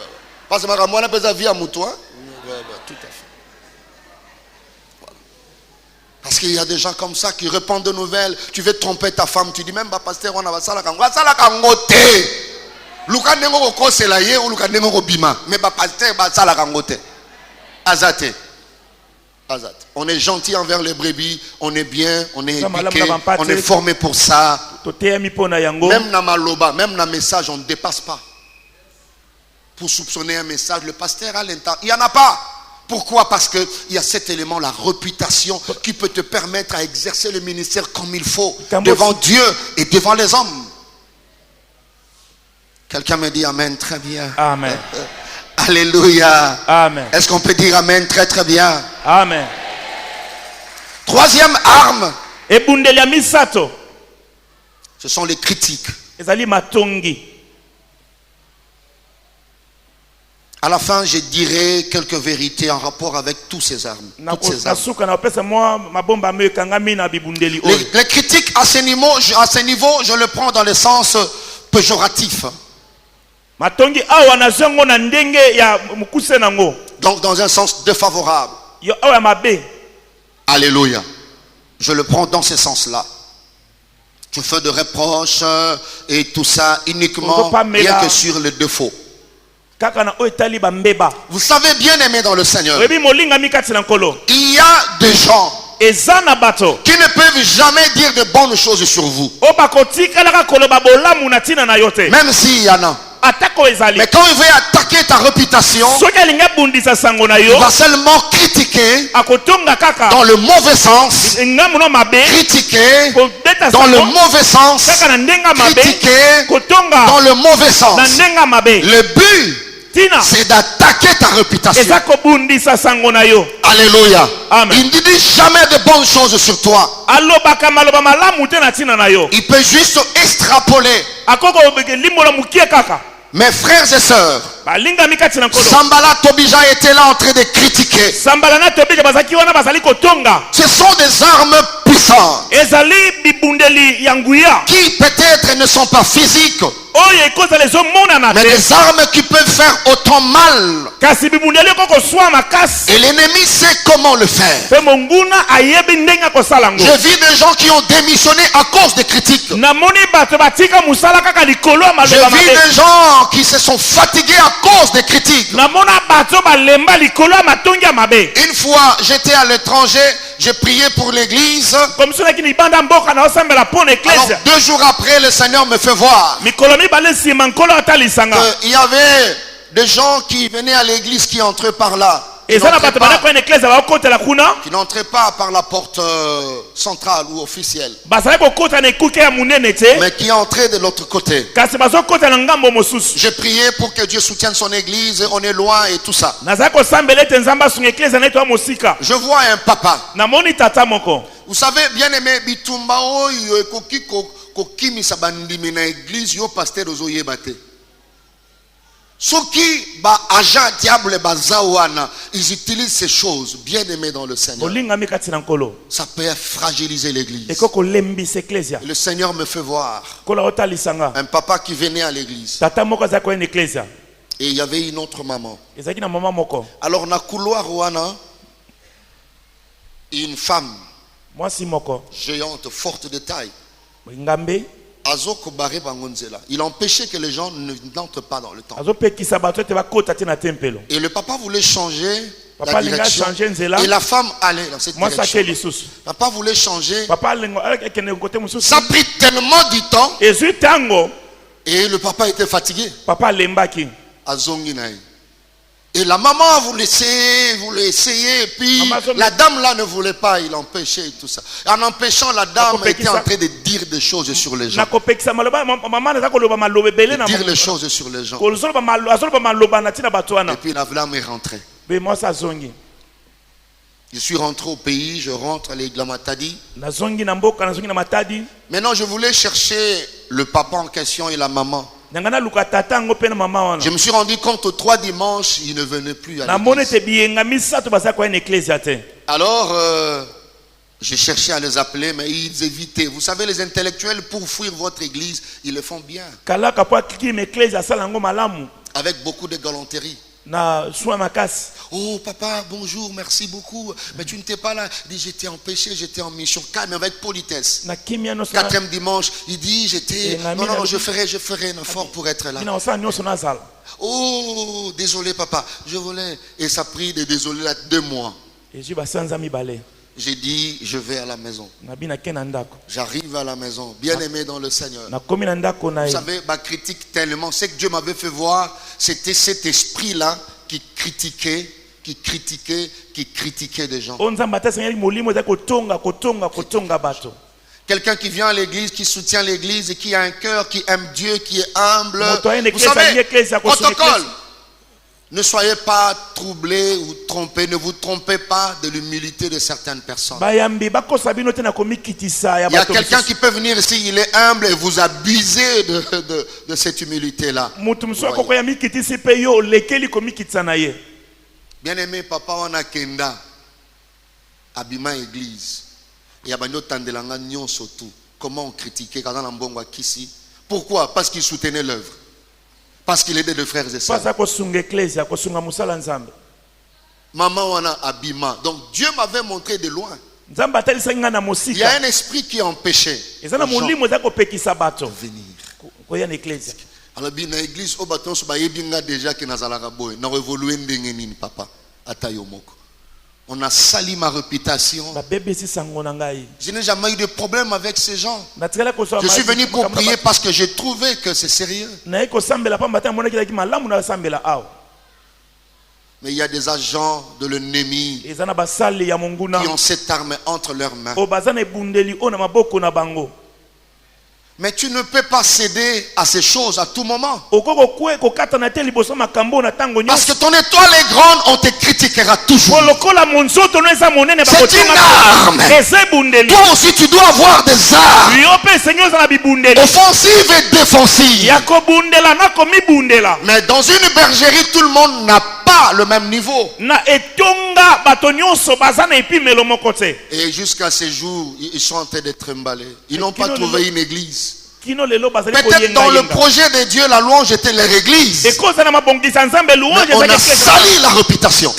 Parce que makambo na pesa via mutu, hein. Ouais, tout à fait. Parce qu'il y a des gens comme ça qui répandent de nouvelles. Tu veux tromper ta femme, tu dis même bah pasteur on a ça la kango. Ça la kangote. Luka nengo ko sela ye ou luka nengo ko bima. Mais bah pasteur bah ça la kangote. Azate. Azate. On est gentil envers les brebis, on est bien, on est éduqué, on est formé pour ça. Même na maloba, même na message, on ne dépasse pas. Pour soupçonner un message, le pasteur a l'intention. Il n'y en a pas. Pourquoi? Parce qu'il y a cet élément, la réputation, qui peut te permettre à exercer le ministère comme il faut, devant Dieu et devant les hommes. Quelqu'un me dit Amen, très bien. Amen. Alléluia. Amen. Est-ce qu'on peut dire Amen, très très bien? Amen. Troisième arme, ce sont les critiques. À la fin, je dirai quelques vérités en rapport avec tous ces armes. Toutes ces armes. Les critiques à ce niveau, je le prends dans le sens péjoratif. Donc dans un sens défavorable. Alléluia. Je le prends dans ce sens-là. Tu fais de reproches et tout ça uniquement rien que sur le défaut. Vous savez, bien aimé dans le Seigneur, il y a des gens qui ne peuvent jamais dire de bonnes choses sur vous. Même s'il y en a. Mais quand il veut attaquer ta réputation, il va seulement critiquer dans le mauvais sens, critiquer dans le mauvais sens, critiquer dans le mauvais sens. Le but, c'est d'attaquer ta réputation. Alléluia. Amen. Il ne dit jamais de bonnes choses sur toi. Il peut juste extrapoler. Mes frères et sœurs, Sanballat Tobija était là en train de critiquer. Ce sont des armes puissantes qui peut-être ne sont pas physiques, mais des armes qui peuvent faire autant mal. Et l'ennemi sait comment le faire. J'ai vu des gens qui ont démissionné à cause des critiques. J'ai vu des gens qui se sont fatigués à cause des critiques. Une fois, j'étais à l'étranger, j'ai prié pour l'église. Alors 2 jours après, le Seigneur me fait voir qu'il y avait des gens qui venaient à l'église qui entraient par là. Qui n'entraient pas par la porte centrale ou officielle, mais qui entraient de l'autre côté. J'ai prié pour que Dieu soutienne son église. On est loin et tout ça. Je vois un papa. Vous savez, bien aimé, bitumba oyo ekoki kokimisa bandimi na église yo pasteur ozoyebate. Soki ba agent diable bazawana, ils utilisent ces choses, bien aimés dans le Seigneur. Ça peut fragiliser l'église. Le Seigneur me fait voir un papa qui venait à l'église. Et il y avait une autre maman. Alors na couloir wana, une femme géante, forte de taille. Il empêchait que les gens n'entrent pas dans le temple. Et le papa voulait changer la direction. Et la femme allait dans cette direction. Papa voulait changer. Ça a pris tellement du temps. Et le papa était fatigué. Et la maman voulait essayer, et puis la dame là ne voulait pas, il empêchait et tout ça. En empêchant, la dame était en train de dire des choses sur les gens. De dire les choses sur les gens. Et puis la flamme est rentrée. Je suis rentré au pays, je rentre à l'église Matadi. Maintenant je voulais chercher le papa en question et la maman. Je me suis rendu compte aux 3 dimanches, il ne venait plus à l'église. Alors, j'ai cherché à les appeler, mais ils évitaient. Vous savez, les intellectuels, pour fuir votre église, ils le font bien. Avec beaucoup de galanterie. Oh papa, bonjour, merci beaucoup. Mais tu n'étais pas là. Il dit, j'étais empêché, j'étais en mission. Calme, avec politesse. 4e dimanche, il dit, j'étais... Non, je ferai un effort pour être là. Oh, désolé papa, je voulais... Et ça a pris de désolé là 2 mois. J'ai dit, je vais à la maison. J'arrive à la maison, bien aimé dans le Seigneur. Vous savez, ma critique tellement, c'est que Dieu m'avait fait voir, c'était cet esprit-là qui critiquait des gens. Quelqu'un qui vient à l'église, qui soutient l'église et qui a un cœur, qui aime Dieu, qui est humble. Vous savez, protocole. Ne soyez pas troublés ou trompés. Ne vous trompez pas de l'humilité de certaines personnes. Il y a quelqu'un qui peut venir ici, il est humble et vous abusez de cette humilité-là. Bien aimé, papa, on a kenda. Abima église. Il y a des gens surtout. Comment on critiquait quand on a ici. Pourquoi? Parce qu'il soutenait l'œuvre. Parce qu'il aidait les frères et sœurs. Maman wana abima. Donc Dieu m'avait montré de loin. Il y a un esprit qui empêchait les gens de venir. Alors bien dans l'église au bâton so yebinga déjà que nazalaka boy na évoluer ndenge nini papa atayomoko. On a sali ma réputation. Je n'ai jamais eu de problème avec ces gens. Je suis venu pour prier parce que j'ai trouvé que c'est sérieux. Mais il y a des agents de l'ennemi qui ont cette arme entre leurs mains. Mais tu ne peux pas céder à ces choses à tout moment. Parce que ton étoile est grande, on te critiquera toujours. C'est une arme. Toi aussi tu dois avoir des armes. Offensive et défensive. Mais dans une bergerie, tout le monde n'a pas le même niveau. Et jusqu'à ces jours, ils sont en train d'être emballés. Ils n'ont pas trouvé une église. Peut-être dans le projet de Dieu, la louange était leur église. Mais on a sali la réputation.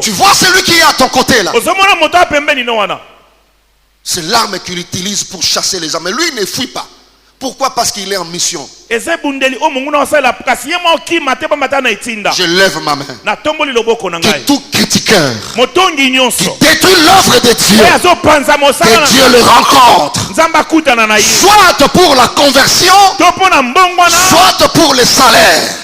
Tu vois celui qui est à ton côté là. C'est l'arme qu'il utilise pour chasser les âmes. Mais lui, il ne fuit pas. Pourquoi? Parce qu'il est en mission. Je lève ma main. Que tout critiqueur qui détruit l'œuvre de Dieu, que Dieu le rencontre. Soit pour la conversion, soit pour le salaire.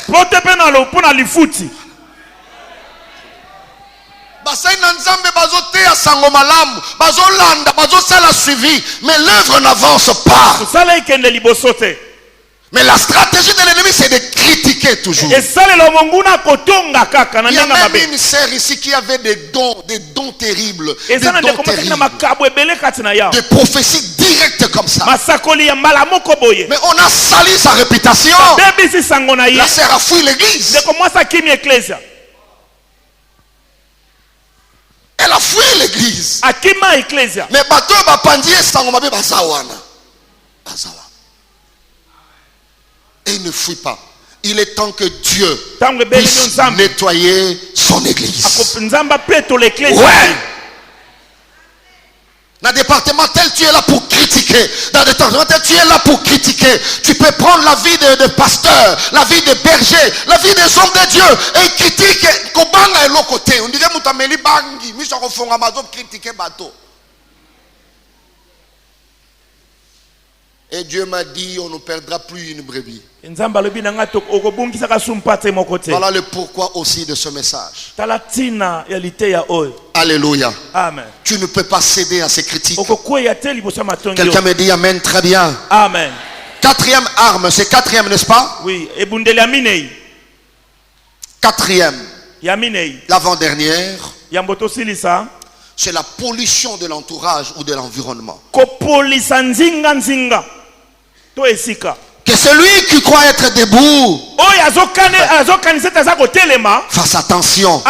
Mais l'œuvre n'avance pas. Mais la stratégie de l'ennemi, c'est de critiquer toujours. Il y a même une sœur ici qui avait des dons terribles, des prophéties directes comme ça. Mais on a sali sa réputation. La sœur a fui l'église. Elle a fui l'église. Mais bateau va pandier sangomabe bazawana. Et il ne fuit pas. Il est temps que Dieu puisse nettoyer son église. Ouais. Dans le département tel, tu es là pour critiquer. Dans le département tel, tu es là pour critiquer. Tu peux prendre la vie de pasteur, la vie de berger, la vie des hommes de Dieu et critiquer. Kobanga est l'autre côté. On dirait Moutameli Bangi. Michel Rofonga Mazo critiquer bateau. Et Dieu m'a dit, on ne perdra plus une brebis. Voilà le pourquoi aussi de ce message. Alléluia. Amen. Tu ne peux pas céder à ces critiques. Quelqu'un me dit Amen, très bien. Amen. Quatrième arme, c'est quatrième, n'est-ce pas? Oui. Quatrième, l'avant-dernière, c'est la pollution de l'entourage ou de l'environnement. Que celui qui croit être debout fasse attention.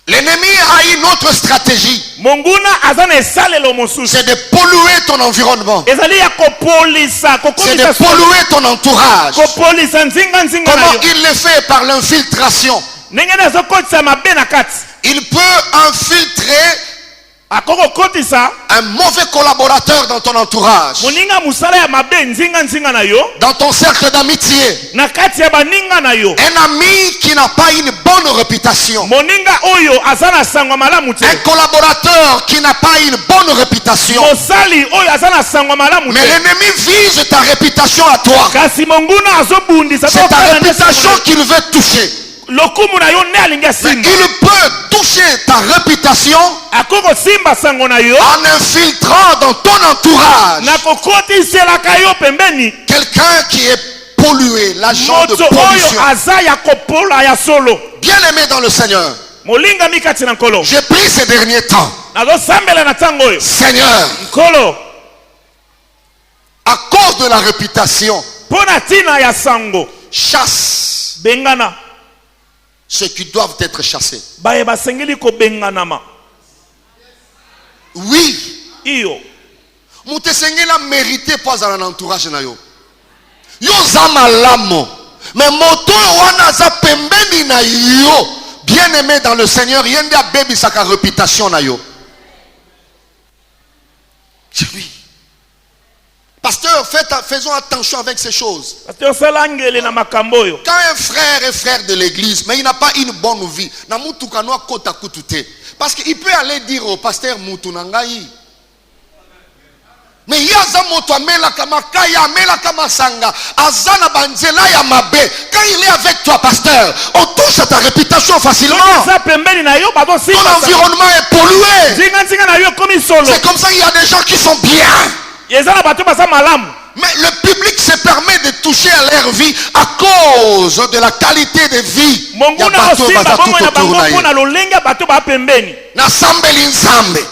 L'ennemi a une autre stratégie. C'est de polluer ton environnement. C'est de polluer ton entourage. Comment il le fait? Par l'infiltration. Il peut infiltrer un mauvais collaborateur dans ton entourage, dans ton cercle d'amitié, un ami qui n'a pas une bonne réputation, un collaborateur qui n'a pas une bonne réputation. Mais l'ennemi vise ta réputation à toi. C'est ta réputation qu'il veut toucher. Mais il peut toucher ta réputation en infiltrant dans ton entourage quelqu'un qui est pollué, l'agent de pollution. Bien aimé dans le Seigneur, j'ai pris ces derniers temps, Seigneur, à cause de la réputation, chasse ceux qui doivent être chassés. Oui. Moutesengela mérité pas à l'entourage na yo. Yo zamalamo. Mais moto wana za pembeni na yo. Bien aimé dans le Seigneur, yende a baby sa réputation na yo. Oui. Pasteur, faisons attention avec ces choses. Quand un frère est frère de l'église, mais il n'a pas une bonne vie, parce qu'il peut aller dire au pasteur Moutou Nangaï. Mais il y a quand il est avec toi, pasteur, on touche à ta réputation facilement. Ton environnement est pollué. C'est comme ça qu'il y a des gens qui sont bien. Mais le public se permet de toucher à leur vie à cause de la qualité de vie. Nasambeli nzambe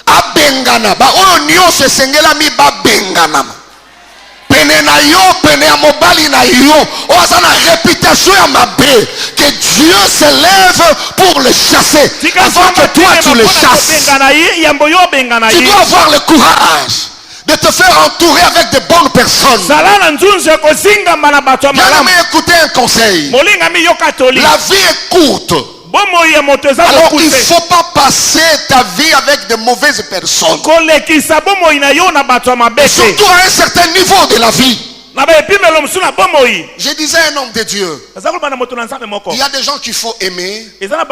abengana ba oyo nyonso esengelami babengana pene na yo pene ya mobali na yo oza na réputation ya mabe que Dieu se lève pour le chasser avant que toi tu le chasses. Tu dois avoir le courage de te faire entourer avec de bonnes personnes. Bien-aimé, écoutez un conseil. La vie est courte. Alors il ne faut pas passer ta vie avec de mauvaises personnes. Surtout à un certain niveau de la vie. Je disais à un homme de Dieu, il y a des gens qu'il faut aimer, il y a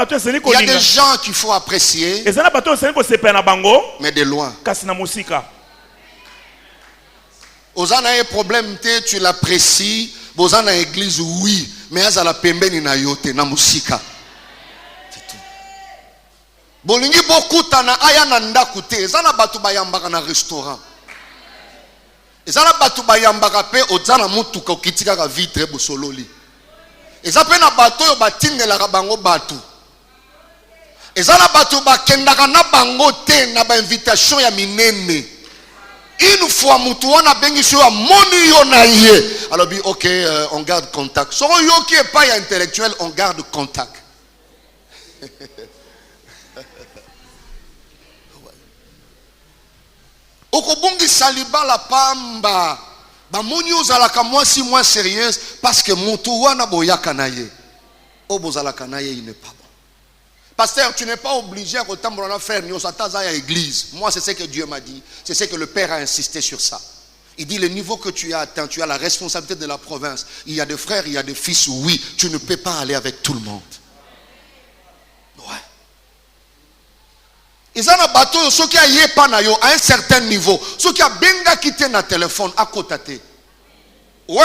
des gens qu'il faut apprécier, mais de loin. Ozana un problème, tu l'apprécies, Ozana église, oui, mais azala pembeni na yote na musika. C'est tout. Bolingi bokuta na aya na ndaku te, ezana batu bayambaka na restaurant. Ezana batu bayambaka pe ozana mutuka okitika ka vitre bosololi. Eza pe na bato yo batingelaka bango batu. Ezana batu bakendaka na bango te na ba invitation ya minene. Une fois mutuana bengi sur moni yo na ye. Alors bi OK, on garde contact. So yo qui est pas intellectuel, on garde contact. Okobungi saliba la pamba. Ba moni ozalaka mwasi moins sérieuse parce que mutuana boyaka na ye. Obozalaka na ye, il n'est pas bon. Pasteur, tu n'es pas obligé à faire à l'église. Moi, c'est ce que Dieu m'a dit. C'est ce que le Père a insisté sur ça. Il dit, le niveau que tu as atteint, tu as la responsabilité de la province. Il y a des frères, il y a des fils, oui. Tu ne peux pas aller avec tout le monde. Ouais. Ils ont un bateau, ceux qui a pas à un certain niveau. Ceux qui a benga quitté na téléphone à côté. Ouais.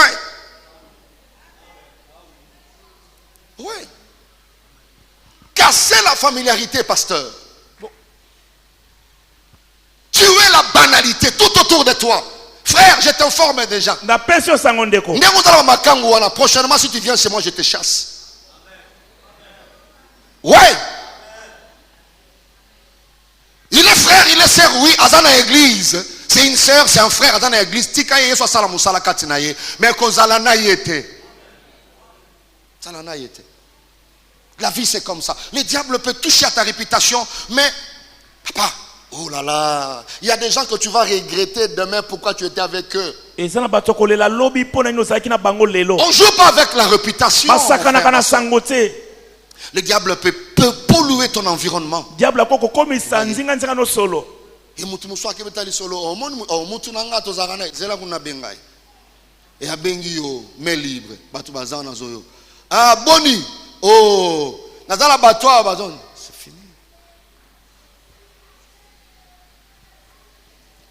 Ouais. Casser la familiarité, pasteur. Bon. Tuer la banalité tout autour de toi. Frère, je t'informe déjà. Prochainement, si tu viens chez moi, je te chasse. Ouais. Il est frère, il est sœur, oui, Azana église. C'est une sœur, c'est un frère, Azana église. Tika ye so sala musala katinaye. Mais kozalana yete. Salana yete. La vie c'est comme ça. Le diable peut toucher à ta réputation, mais papa, oh là là, il y a des gens que tu vas regretter demain pourquoi tu étais avec eux. On ne joue pas avec la réputation. Le diable peut polluer ton environnement. Ah boni. Oh, c'est fini.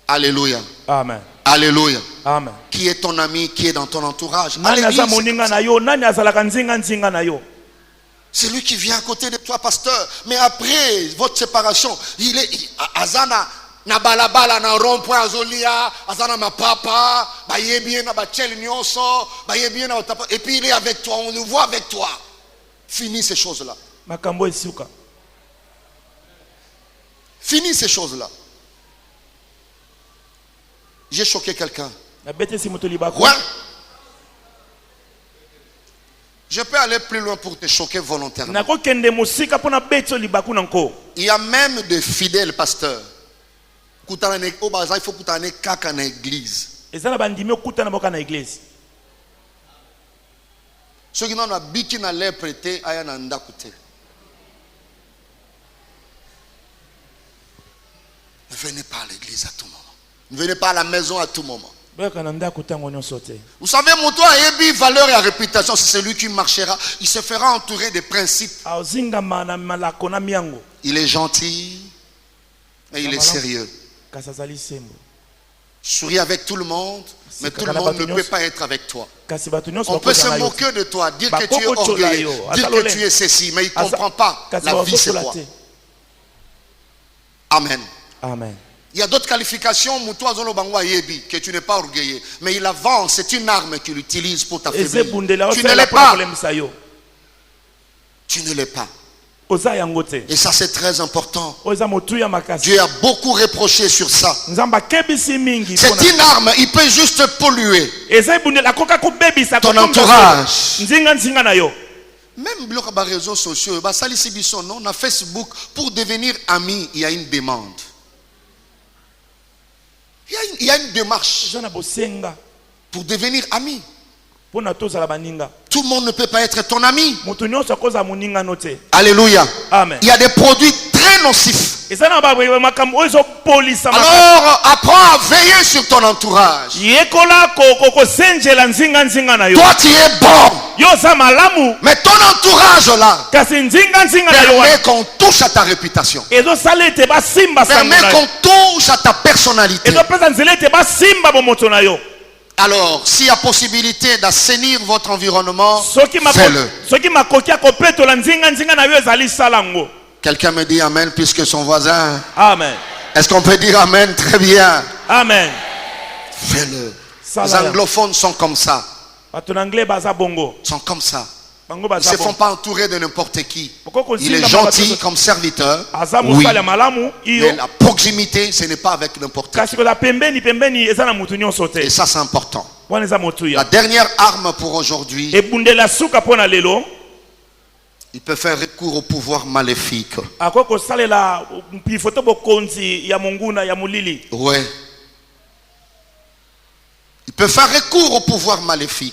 Alléluia. Amen. Alléluia. Amen. Qui est ton ami, qui est dans ton entourage? C'est lui qui vient à côté de toi, pasteur. Mais après votre séparation, il est Azana na balabala na rond-point azolia, Azana ma papa, bien na bachel nyonso, bien na et puis il est avec toi, on le voit avec toi. Finis ces choses-là. Finis ces choses-là. J'ai choqué quelqu'un. Ouais. Je peux aller plus loin pour te choquer volontairement. Il y a même des fidèles pasteurs. Il faut que kaka na église. Ceux qui n'ont pas biki na l'air prêté à un andakute. Ne venez pas à l'église à tout moment. Ne venez pas à la maison à tout moment. Vous savez, mon toit a valeur et réputation. C'est celui qui marchera. Il se fera entourer des principes. Il est gentil et il est sérieux. Souris avec tout le monde, mais tout le monde ne peut pas être avec toi. On peut se moquer de toi, dire que tu es orgueilleux, dire que tu es ceci, mais il ne comprend pas la vie c'est quoi. Amen. Amen. Il y a d'autres qualifications, que tu n'es pas orgueilleux. Mais il avance, c'est une arme qu'il utilise pour t'affaiblir. Tu ne l'es pas. Tu ne l'es pas. Et ça c'est très important. Dieu a beaucoup reproché sur ça. C'est une arme, il peut juste polluer ton entourage. Même les réseaux sociaux, na Facebook, pour devenir ami, il y a une demande. Il y a une démarche pour devenir ami. Tout le monde ne peut pas être ton ami. Alléluia. Amen. Il y a des produits très nocifs. Alors apprends à veiller sur ton entourage. Toi tu es bon, mais ton entourage là permet qu'on touche à ta réputation, permet qu'on touche à ta personnalité. Alors, s'il y a possibilité d'assainir votre environnement, fais-le. Quelqu'un me dit amen puisque son voisin. Amen. Est-ce qu'on peut dire amen? Très bien. Amen. Fais-le. Les anglophones sont comme ça. Sont comme ça. Ils ne se font pas entourer de n'importe qui. Il est gentil comme serviteur. Oui. Mais la proximité, ce n'est pas avec n'importe qui. Et ça, c'est important. La dernière arme pour aujourd'hui, il peut faire recours au pouvoir maléfique. Ouais. Il peut faire recours au pouvoir maléfique.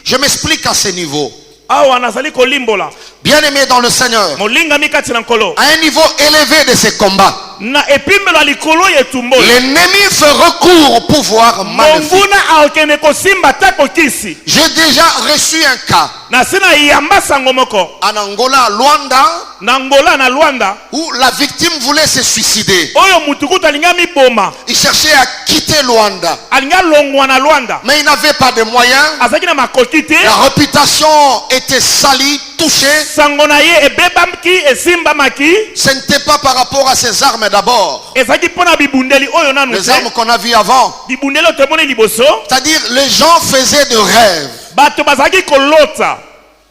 Je m'explique à ce niveau. Bien aimé dans le Seigneur, à un niveau élevé de ces combats, l'ennemi fait recours au pouvoir maléfique. J'ai déjà reçu un cas en Angola, Luanda, où la victime voulait se suicider. Il cherchait à quitter Luanda, mais il n'avait pas de moyens. La réputation était salie, touchée. Ce n'était pas par rapport à ses armes d'abord. Les armes qu'on a vues avant. C'est-à-dire les gens faisaient de rêves,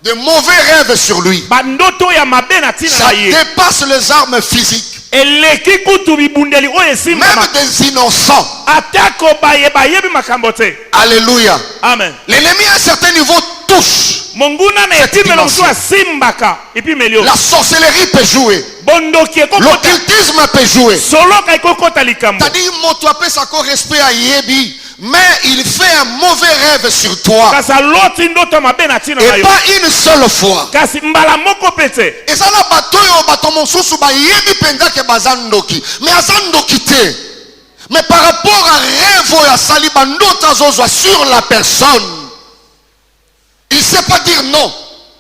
de mauvais rêves sur lui. Ça dépasse les armes physiques. Même des innocents. Alléluia. Amen. L'ennemi à un certain niveau touche. La sorcellerie peut jouer. L'occultisme peut jouer. C'est-à-dire moto appelle ça respect à Yebi. Mais il fait un mauvais rêve sur toi. Et pas une seule fois. Et ça n'a pas mais par rapport à rêve sur la personne, il ne sait pas dire non.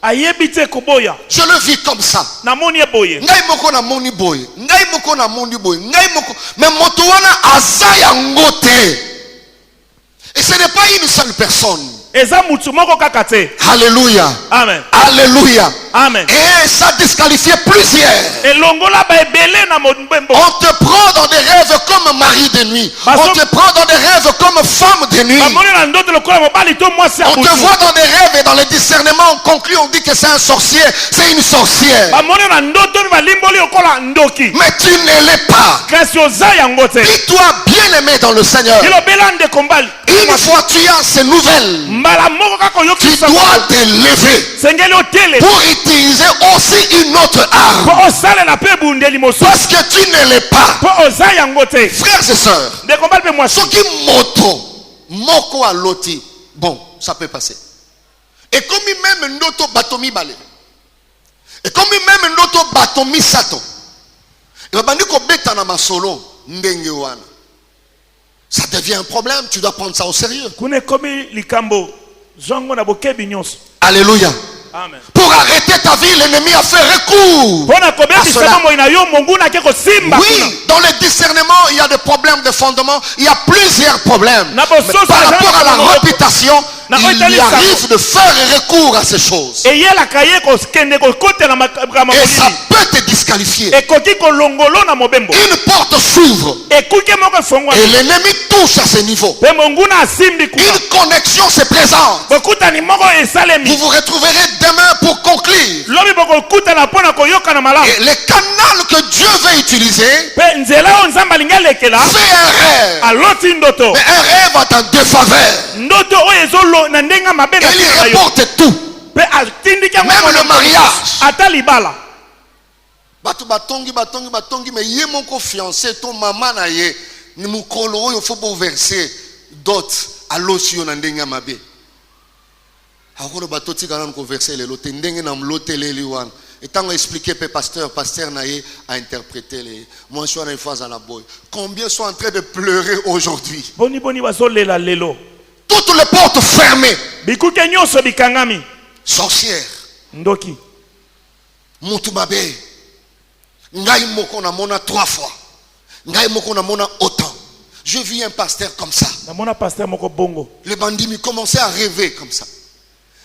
Je le vis comme ça. Mais motowana azayangote. Et ce n'est pas une seule personne. Alléluia. Amen. Alléluia. Amen. Et ça disqualifiait plusieurs. On te prend dans des rêves comme mari de nuit. On te prend dans des rêves comme femme de nuit. On te voit dans des rêves et dans les discernements on conclut, on dit que c'est un sorcier, c'est une sorcière. Mais tu ne l'es pas. Dis-toi bien aimé dans le Seigneur. Une fois tu as ces nouvelles, tu dois te lever pour utiliser aussi une autre arme. Parce que tu ne l'es pas. Frères et sœurs, ce qui moto, moko a loti, bon, ça peut passer. Et comme même noto batomi balé. Et comme même noto batomi sato. Et bandi ko beta na masolo ndenge wana. Ça devient un problème, tu dois prendre ça au sérieux. Alléluia. Amen. Pour arrêter ta vie, l'ennemi a fait recours à cela. Oui, dans le discernement, il y a des problèmes. problème de fondement, il y a plusieurs problèmes. Mais par rapport à la réputation, il arrive de faire recours à ces choses. Et ça peut te disqualifier. Une porte s'ouvre. Et l'ennemi touche à ce niveau. Une connexion se présente. Vous vous retrouverez demain pour conclure. Et le canal que Dieu veut utiliser, fait un rêve. Mais un rêve est en défaveur. Et il reporte tout. Même le mariage. Batongi mais yé mon fiancé ton maman na yé ni mukolo yo faut bouleverser d'autres à l'osio na ndenga mabe. Akolo batoti kana converser le lote ndenge na mlotele liwan. Et tant expliqué pasteur naye a interprété les moi je suis en phase à la boy. Combien sont en train de pleurer aujourd'hui? Toutes les portes fermées. Sorcière. Ndoki. Mutumabe. Ngai moko na mona 3 fois. Ngai moko na mona autant. Je vis un pasteur comme ça. Les bandits commençaient à rêver comme ça.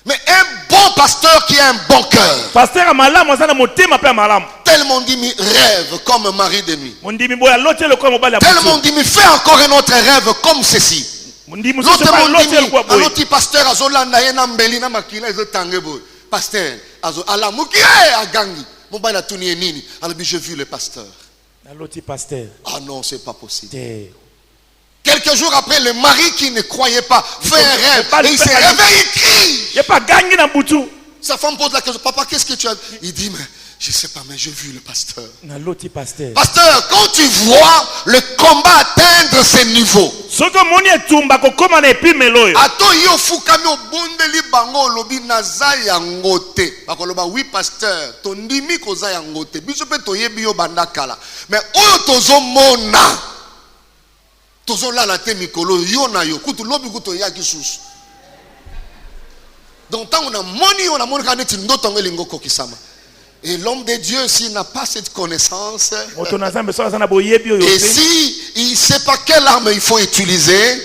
Mais un bon pasteur qui a un bon cœur. Tellement dit me rêve comme mari de nuit. Tellement dit me fait encore un autre rêve comme ceci. L'autre pasteur azolanda yena mbeli na makila ezotangebo. Pasteur azo ala muki a gangi. Mobile a tourné nini. Alors j'ai vu le pasteur. Ah non, c'est pas possible. Quelques jours après, le mari qui ne croyait pas fait un rêve. Et il s'est réveillé, il crie. Sa femme pose la question, papa, qu'est-ce que tu as? Il dit, mais je ne sais pas, mais j'ai vu le pasteur. Pasteur, quand tu vois le combat atteindre ce niveau, oui, pasteur, ton dimi koza yangote, bisope toye bio bandakala. Mais oyo tozo mona. Tozo la la te mikolo yona yo kutu lobi kuto yaki sus. Donc tant on a moni kaneti ndoto ngelingo kokisama. Et l'homme de Dieu, s'il n'a pas cette connaissance, et si il ne sait pas quelle arme il faut utiliser,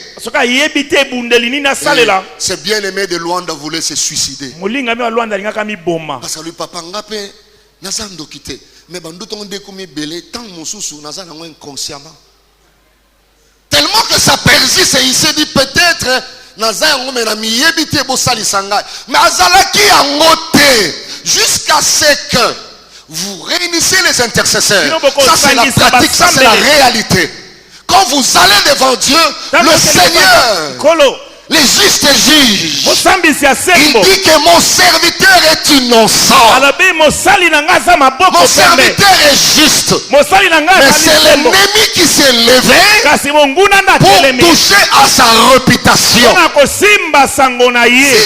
c'est bien aimé de Luanda voulait se suicider. Parce que lui papa ngapé nazando quitté. Mais bandoto on découvre belé tant mon sous nazana inconsciemment. Tellement que ça persiste et il s'est dit peut-être nazana ngomena miyebité bo sali sanga. Mais azalaki angote. Jusqu'à ce que vous réunissez les intercesseurs. Ça c'est la pratique, ça c'est la réalité. Quand vous allez devant Dieu, le Seigneur, les justes juges, il dit que mon serviteur est innocent. Mon serviteur est juste. Mais c'est l'ennemi qui s'est levé pour toucher à sa réputation. Si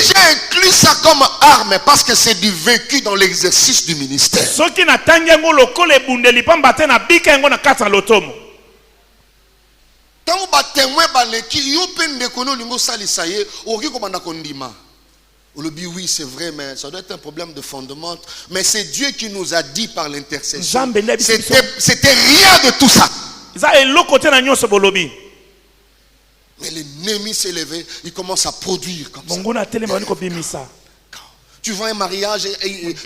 j'ai inclus ça comme arme, parce que c'est du vécu dans l'exercice du ministère. Tant que témoin baleki yo pende kono lingo salisa ye oki komanda kondima. Oui, c'est vrai, mais ça doit être un problème de fondement. Mais c'est Dieu qui nous a dit par l'intercession. C'était rien de tout ça. Mais l'ennemi s'est levé, il commence à produire comme ça. Tu vois un mariage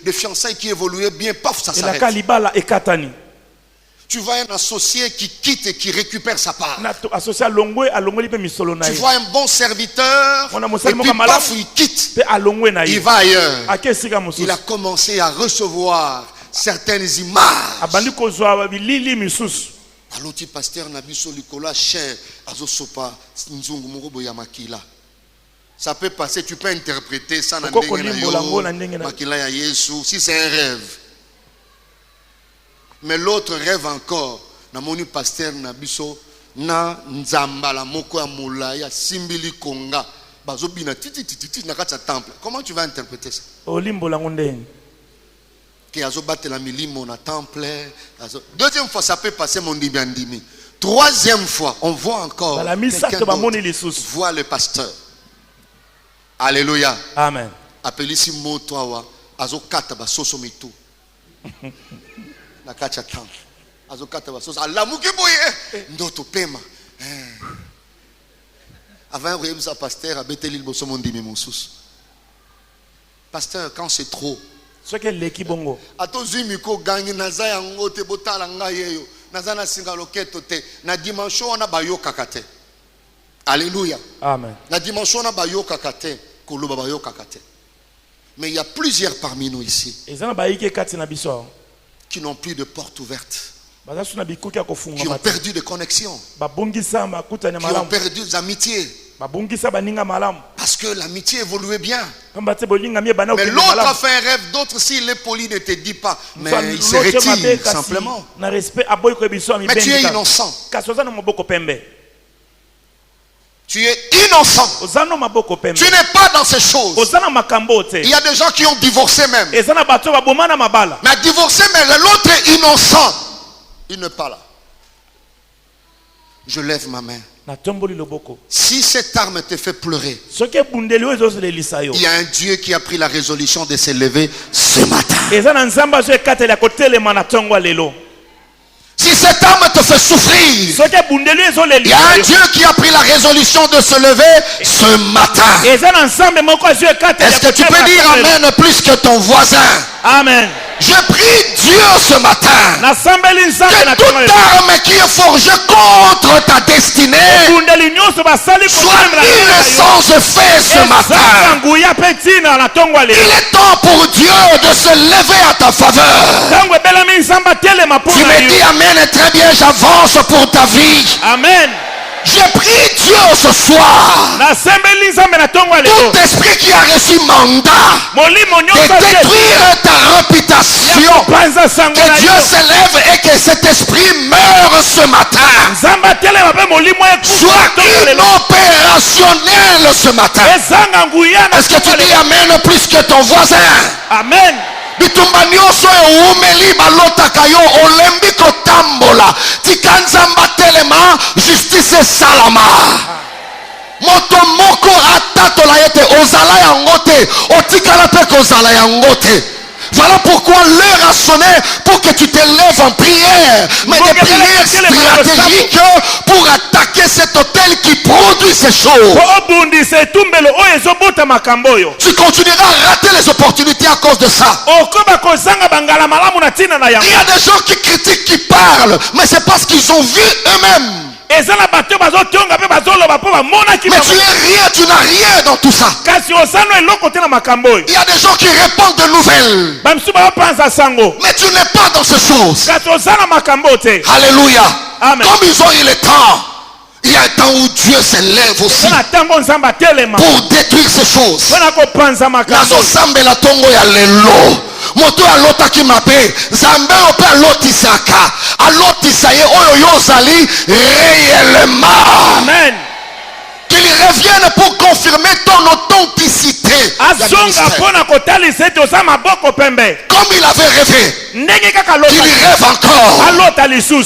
de fiançailles qui évoluait bien, paf, ça s'arrête. Tu vois un associé qui quitte et qui récupère sa part. Tu vois un bon serviteur et puis paf, il quitte. Il va ailleurs. Il a commencé à recevoir certaines images. Aloti pasteur Nabiso Likola cher azosopa nzungu moko ya makila. Ça peut passer, tu peux interpréter ça na makila ya Yesu si c'est un rêve. Mais l'autre rêve encore. Na moni pasteur Nabiso na nzambala moko ya molaya simbili konga bazobina titi na kati ya temple. Comment tu vas interpréter ça? La milimo na temple. Deuxième fois, ça peut passer mon dimi. Troisième fois, on voit encore quelqu'un d'autre voit le pasteur. Alléluia. Amen. Appelez si mot toi azo kata ba soso mitu. Na kacha temple. Azo kata ba soso alamuke boye ndoto pema. Avant de pasteur, pasteur, quand c'est trop. Ce que l'équipe bongo. Atozimiko gagne naza yango te botala ngayeyo. Naza na singaloketo te. Na dimension on a bayo kakate. Alléluia. Amen. La dimension on a bayo kakate. Koloba bayo kakate. Mais il y a plusieurs parmi nous ici qui n'ont plus de porte ouverte, qui ont perdu des connexions, qui ont perdu des amitiés. Parce que l'amitié évoluait bien. Mais l'autre a fait un rêve, d'autres s'il est poli ne te dit pas. Mais il se retire simplement. Mais tu es innocent. Tu es innocent. Tu n'es pas dans ces choses. Il y a des gens qui ont divorcé même. Mais divorcé, mais l'autre est innocent. Il n'est pas là. Je lève ma main. Si cette arme te fait pleurer, il y a un Dieu qui a pris la résolution de se lever ce matin. Si cette arme te fait souffrir, il y a un Dieu qui a pris la résolution de se lever ce matin. Est-ce que tu peux dire Amen plus que ton voisin? Amen. Je prie Dieu ce matin que toute arme qui est forgée contre ta destinée soit nulle sans effet ce matin. Il est temps pour Dieu de se lever à ta faveur. Tu me dis Amen, très bien, j'avance pour ta vie. Amen. Je prie Dieu ce soir. Tout esprit qui a reçu mandat de détruire ta réputation, que Dieu se lève et que cet esprit meure ce matin. Soit inopérationnel ce matin. Est-ce que tu dis Amen plus que ton voisin? Amen. Bitumba nyonso eumeli balotaka yo olembi kotambola tika nzamba telema justice salama moto moko atatola yete ozala yango te otikala pe kozala yango te. Voilà pourquoi l'heure a sonné pour que tu te lèves en prière, mais des prières stratégiques pour attaquer cet hôtel qui produit ces choses. Tu continueras à rater les opportunités à cause de ça. Il y a des gens qui critiquent, qui parlent, mais c'est parce qu'ils ont vu eux-mêmes. Mais tu es rien, tu n'as rien dans tout ça. Il y a des gens qui répondent de nouvelles, mais tu n'es pas dans ces choses. Alléluia. Amen. Comme ils ont eu le temps, il y a un temps où Dieu se lève aussi pour détruire ces choses. Moto alotaki mabe zambe ope alotisaka alotisa ye oyo yozali réellement. Amen. Qu'il revienne pour confirmer ton authenticité. Comme il avait rêvé, qu'il rêve encore.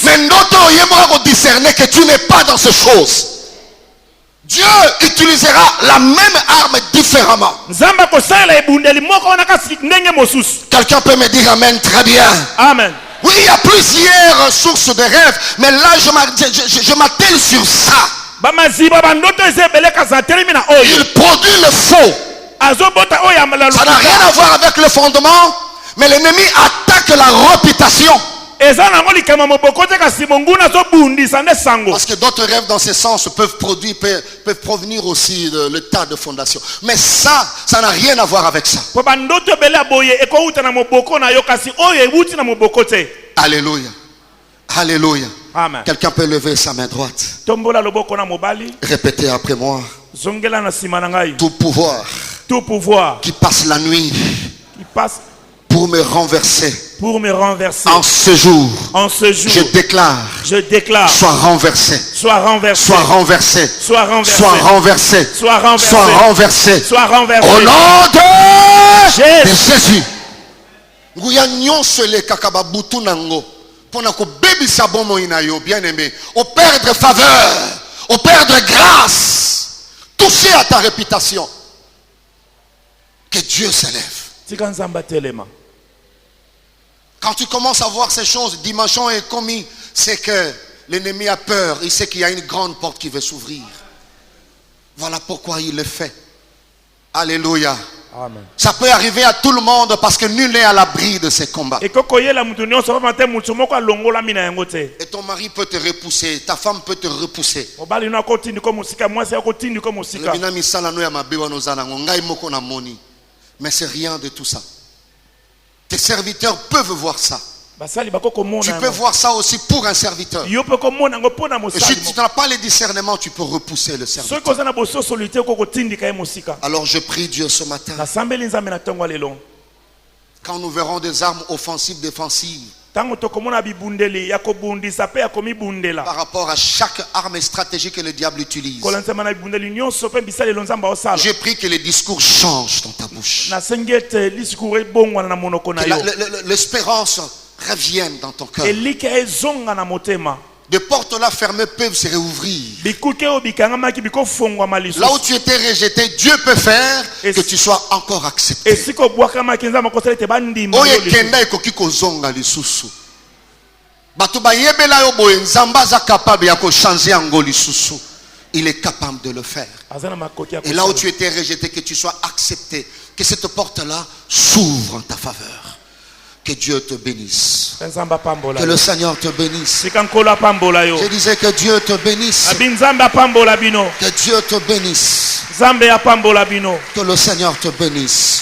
Mais notre oyemo discerner que tu n'es pas dans ces choses. Dieu utilisera la même arme différemment. Quelqu'un peut me dire Amen, très bien. Amen. Oui, il y a plusieurs sources de rêves, mais là je m'attelle sur ça. Il produit le faux. Ça n'a rien à voir avec le fondement, mais l'ennemi attaque la réputation. Parce que d'autres rêves dans ce sens peuvent provenir aussi de l'état de fondation. Mais ça n'a rien à voir avec ça. Alléluia. Alléluia. Amen. Quelqu'un peut lever sa main droite. Répétez après moi. Tout pouvoir qui passe la nuit pour me renverser. En ce jour, je déclare, sois renversé, sois renversé, au nom de Jésus. Nguya nyonso le kakaba butu nango pona ko bebisa bomo inayo bien-aimé, au perdre faveur, au perdre grâce, toucher à ta réputation. Que Dieu s'élève. Quand tu commences à voir ces choses, dimension est commis, c'est que L'ennemi a peur. Il sait qu'il y a une grande porte qui veut s'ouvrir. Voilà pourquoi il le fait. Alléluia. Amen. Ça peut arriver à tout le monde parce que nul n'est à l'abri de ces combats. Et ton mari peut te repousser, ta femme peut te repousser. Mais c'est rien de tout ça. Tes serviteurs peuvent voir ça. Tu peux voir ça aussi pour un serviteur. Et si tu n'as pas le discernement, tu peux repousser le serviteur. Alors je prie Dieu ce matin. Quand nous verrons des armes offensives, défensives, par rapport à chaque arme stratégique que le diable utilise, je prie que les discours changent dans ta bouche. Que l'espérance revienne dans ton cœur. Des portes là fermées peuvent se réouvrir. Là où tu étais rejeté, Dieu peut faire que tu sois encore accepté. Il est capable de le faire. Et là où tu étais rejeté, que tu sois accepté, que cette porte là s'ouvre en ta faveur. Que Dieu te bénisse. Que le Seigneur te bénisse. Je disais que Dieu te bénisse. Que Dieu te bénisse. Que le Seigneur te bénisse.